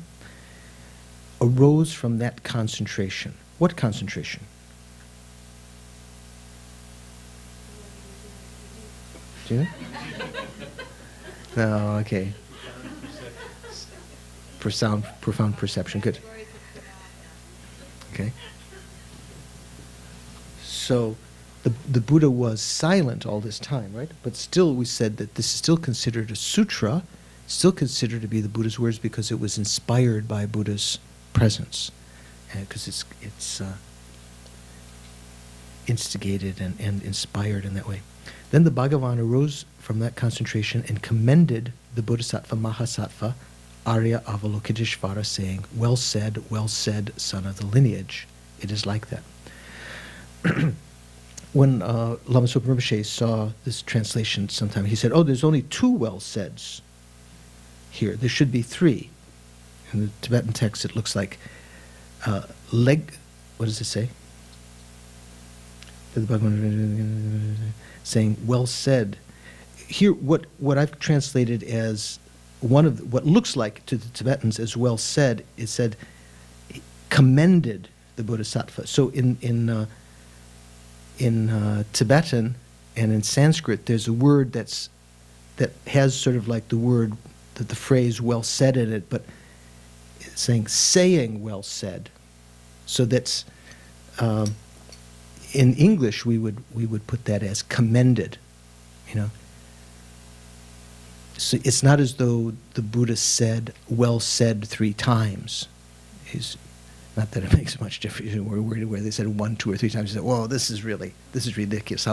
arose from that concentration. What concentration? Do you know? No, okay. Profound perception, good. Okay. So the Buddha was silent all this time, right? But still we said that this is still considered a sutra, still considered to be the Buddha's words because it was inspired by Buddha's presence, because it's instigated and inspired in that way. Then the Bhagavan arose from that concentration and commended the Bodhisattva Mahasattva, Arya Avalokiteshvara, saying, well said, son of the lineage. It is like that. When Lama Zopa Rinpoche saw this translation sometime, he said, there's only 2 well-saids here. There should be 3. In the Tibetan text, it looks like leg what does it say? The Bhagavan saying, well said. Here, what I've translated as one of what looks like to the Tibetans as well said, is said, commended the Bodhisattva. So in Tibetan and in Sanskrit, there's a word that has sort of like the word, that the phrase well said in it, but it's saying well said. So that's, in English, we would put that as commended, you know. So it's not as though the Buddha said, well said 3 times. Not that it makes much difference. We're worried where they said 1, 2, or 3 times. You say, whoa, this is ridiculous.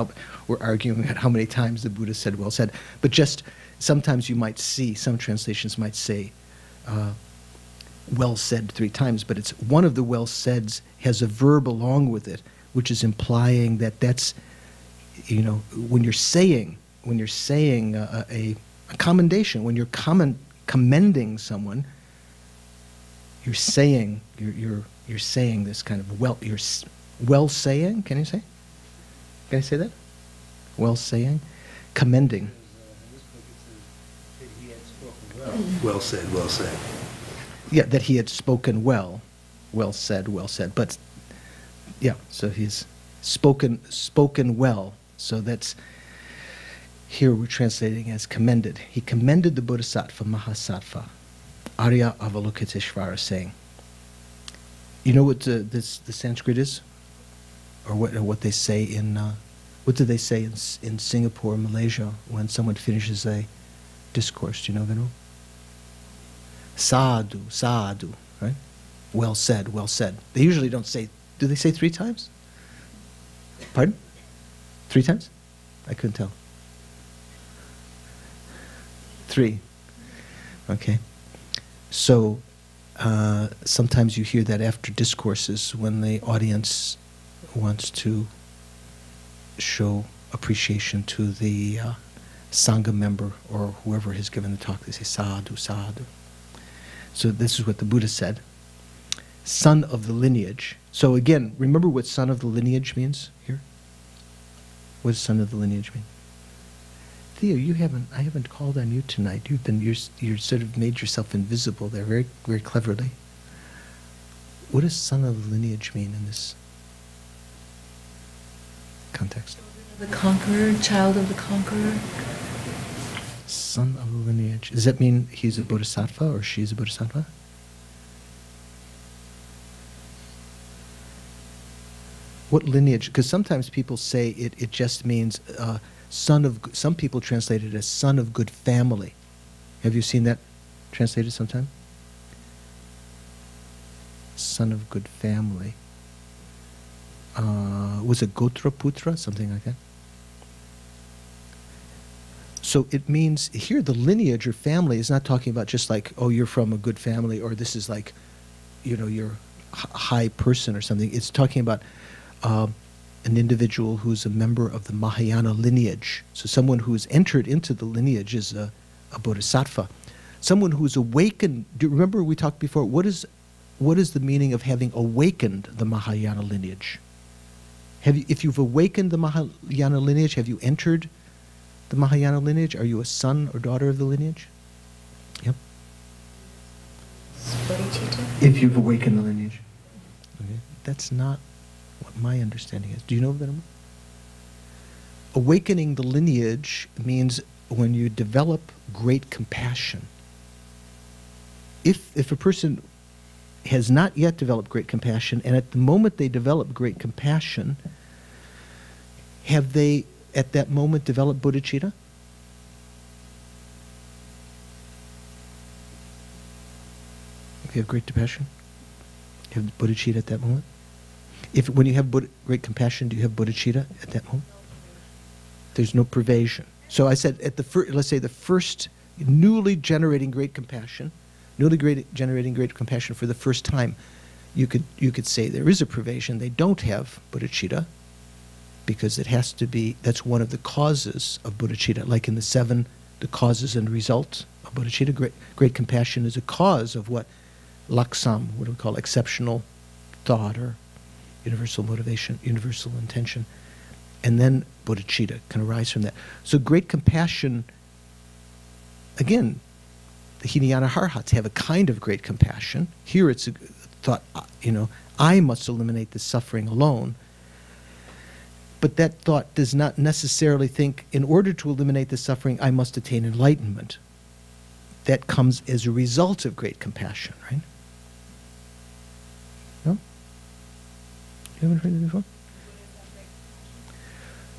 We're arguing about how many times the Buddha said well said. But just sometimes you might see, some translations might say well said 3 times, but it's one of the well saids has a verb along with it, which is implying that that's, you know, when you're saying a commendation, when you're commending someone, you're saying this kind of well saying. Can you say? Can I say that? Well saying, commending. Well said, well said. Yeah, that he had spoken well. Well said, well said. But yeah, so he's spoken well. So that's, here we're translating as commended. He commended the Bodhisattva, Mahasattva, Arya Avalokiteshvara, saying, you know what the Sanskrit is? Or what they say in, what do they say in Singapore, Malaysia, when someone finishes a discourse? Do you know, Venerable? Sadhu, sadhu, right? Well said, well said. They usually don't say, do they say 3 times? Pardon? 3 times? I couldn't tell. 3. Okay. So sometimes you hear that after discourses when the audience wants to show appreciation to the Sangha member or whoever has given the talk, they say sadhu, sadhu. So this is what the Buddha said. Son of the lineage. So again, remember what son of the lineage means here? What does son of the lineage mean? Theo, I haven't called on you tonight. You're sort of made yourself invisible there very, very cleverly. What does son of the lineage mean in this context? The conqueror, child of the conqueror. Son of the lineage. Does that mean he's a bodhisattva or she's a bodhisattva? What lineage? Because sometimes people say it just means son of. Some people translate it as son of good family. Have you seen that translated sometime? Son of good family. Was it Gotra Putra? Something like that. So it means here the lineage or family is not talking about just like, oh, you're from a good family, or this is like, you know, you're a high person or something. It's talking about an individual who's a member of the Mahayana lineage. So someone who's entered into the lineage is a bodhisattva. Someone who's awakened. Do you remember we talked before? What is the meaning of having awakened the Mahayana lineage? If you've awakened the Mahayana lineage, have you entered the Mahayana lineage? Are you a son or daughter of the lineage? Yep. Bodhicitta? If you've awakened the lineage. Okay. That's not what my understanding is. Do you know, Venerable? Awakening the lineage means when you develop great compassion. If a person has not yet developed great compassion, and at the moment they develop great compassion, have they at that moment developed bodhicitta? If you have great compassion, you have bodhicitta at that moment? When you have great compassion, do you have bodhicitta at that moment? There's no pervasion. So I said, let's say the first newly generating great compassion for the first time, you could say there is a pervasion. They don't have bodhicitta because it has to be, that's one of the causes of bodhicitta. Like in the causes and results of bodhicitta, great compassion is a cause of what laksam, what do we call exceptional thought or universal motivation, universal intention, and then bodhicitta can arise from that. So great compassion, again, the Hinayana Arhats have a kind of great compassion. Here it's a thought, I must eliminate the suffering alone. But that thought does not necessarily think, in order to eliminate the suffering, I must attain enlightenment. That comes as a result of great compassion, right? No? You haven't heard it before?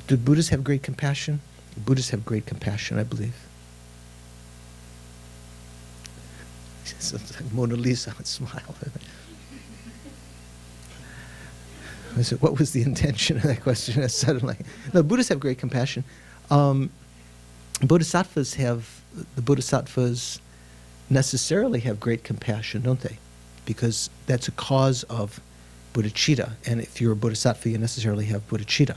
Do Buddhists have great compassion? Buddhists have great compassion, I believe. It's like Mona Lisa would smile. I said, what was the intention of that question? Suddenly, no, Buddhists have great compassion. The Bodhisattvas necessarily have great compassion, don't they? Because that's a cause of bodhicitta, and if you're a bodhisattva, you necessarily have bodhicitta.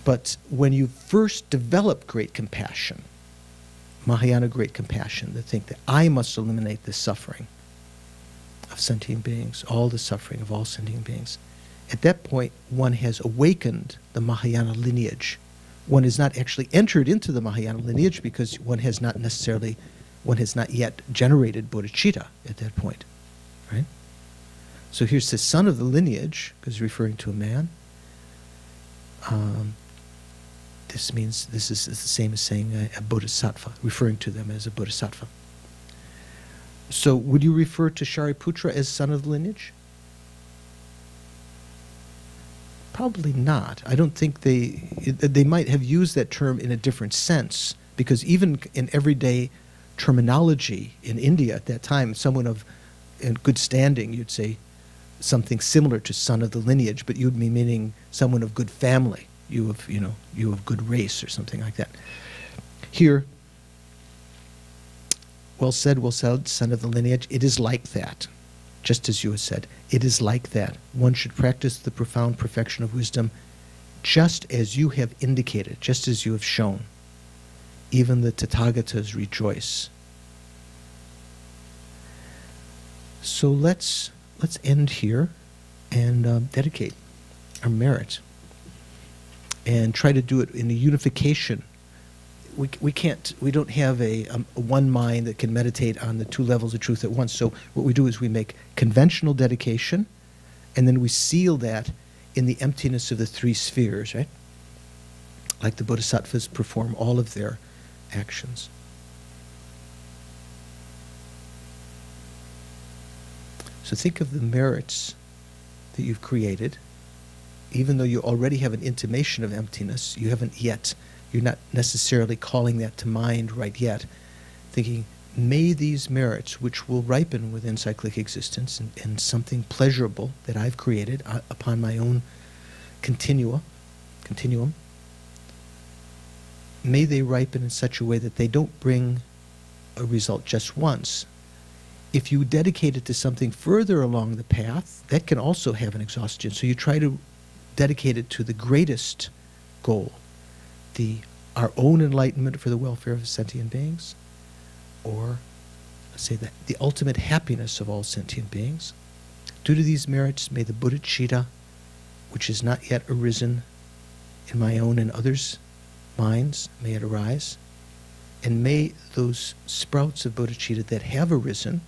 But when you first develop great compassion, Mahayana great compassion, to think that I must eliminate the suffering of sentient beings, all the suffering of all sentient beings, at that point one has awakened the Mahayana lineage. One has not actually entered into the Mahayana lineage because one has not yet generated bodhicitta at that point, right? So here's the son of the lineage, because referring to a man. This means this is the same as saying a bodhisattva, referring to them as a bodhisattva. So would you refer to Shariputra as son of the lineage? Probably not. I don't think they might have used that term in a different sense, because even in everyday terminology in India at that time, someone in good standing, you'd say something similar to son of the lineage, but you'd be meaning someone of good family. You of good race or something like that. Here, well said, son of the lineage. It is like that, just as you have said. It is like that. One should practice the profound perfection of wisdom just as you have indicated, just as you have shown. Even the Tathagatas rejoice. So let's end here and dedicate our merit. And try to do it in a unification. We don't have a one mind that can meditate on the two levels of truth at once. So what we do is we make conventional dedication, and then we seal that in the emptiness of the three spheres, right? Like the Bodhisattvas perform all of their actions. So think of the merits that you've created. Even though you already have an intimation of emptiness, you're not necessarily calling that to mind right yet, thinking, may these merits, which will ripen within cyclic existence and something pleasurable that I've created upon my own continuum, may they ripen in such a way that they don't bring a result just once. If you dedicate it to something further along the path, that can also have an exhaustion. So you try to dedicated to the greatest goal, our own enlightenment for the welfare of sentient beings, or let's say the ultimate happiness of all sentient beings. Due to these merits, may the bodhicitta, which has not yet arisen in my own and others' minds, may it arise, and may those sprouts of bodhicitta that have arisen,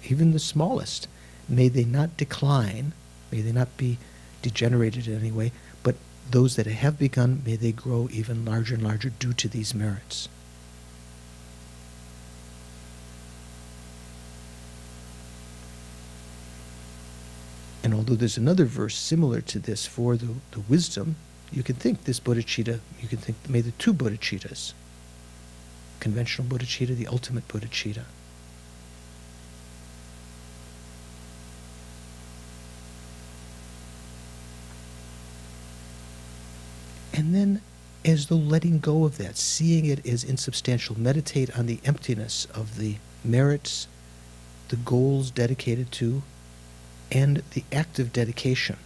even the smallest, may they not decline, may they not be degenerated in any way, but those that have begun, may they grow even larger and larger due to these merits. And although there's another verse similar to this for the wisdom, you can think this bodhicitta, you can think, may the two bodhicittas, conventional bodhicitta, the ultimate bodhicitta. And then, as though letting go of that, seeing it as insubstantial, meditate on the emptiness of the merits, the goals dedicated to, and the active dedication.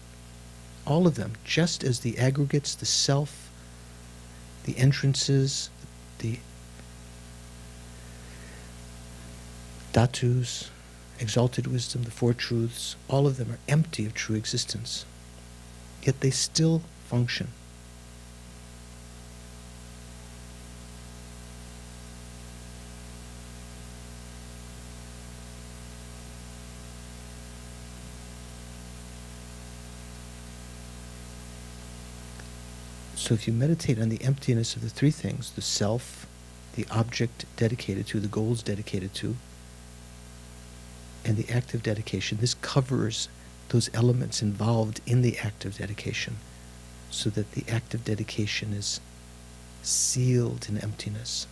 All of them, just as the aggregates, the self, the entrances, the dhatus, exalted wisdom, the Four Truths, all of them are empty of true existence. Yet they still function. So if you meditate on the emptiness of the three things, the self, the object dedicated to, the goals dedicated to, and the act of dedication, this covers those elements involved in the act of dedication, so that the act of dedication is sealed in emptiness.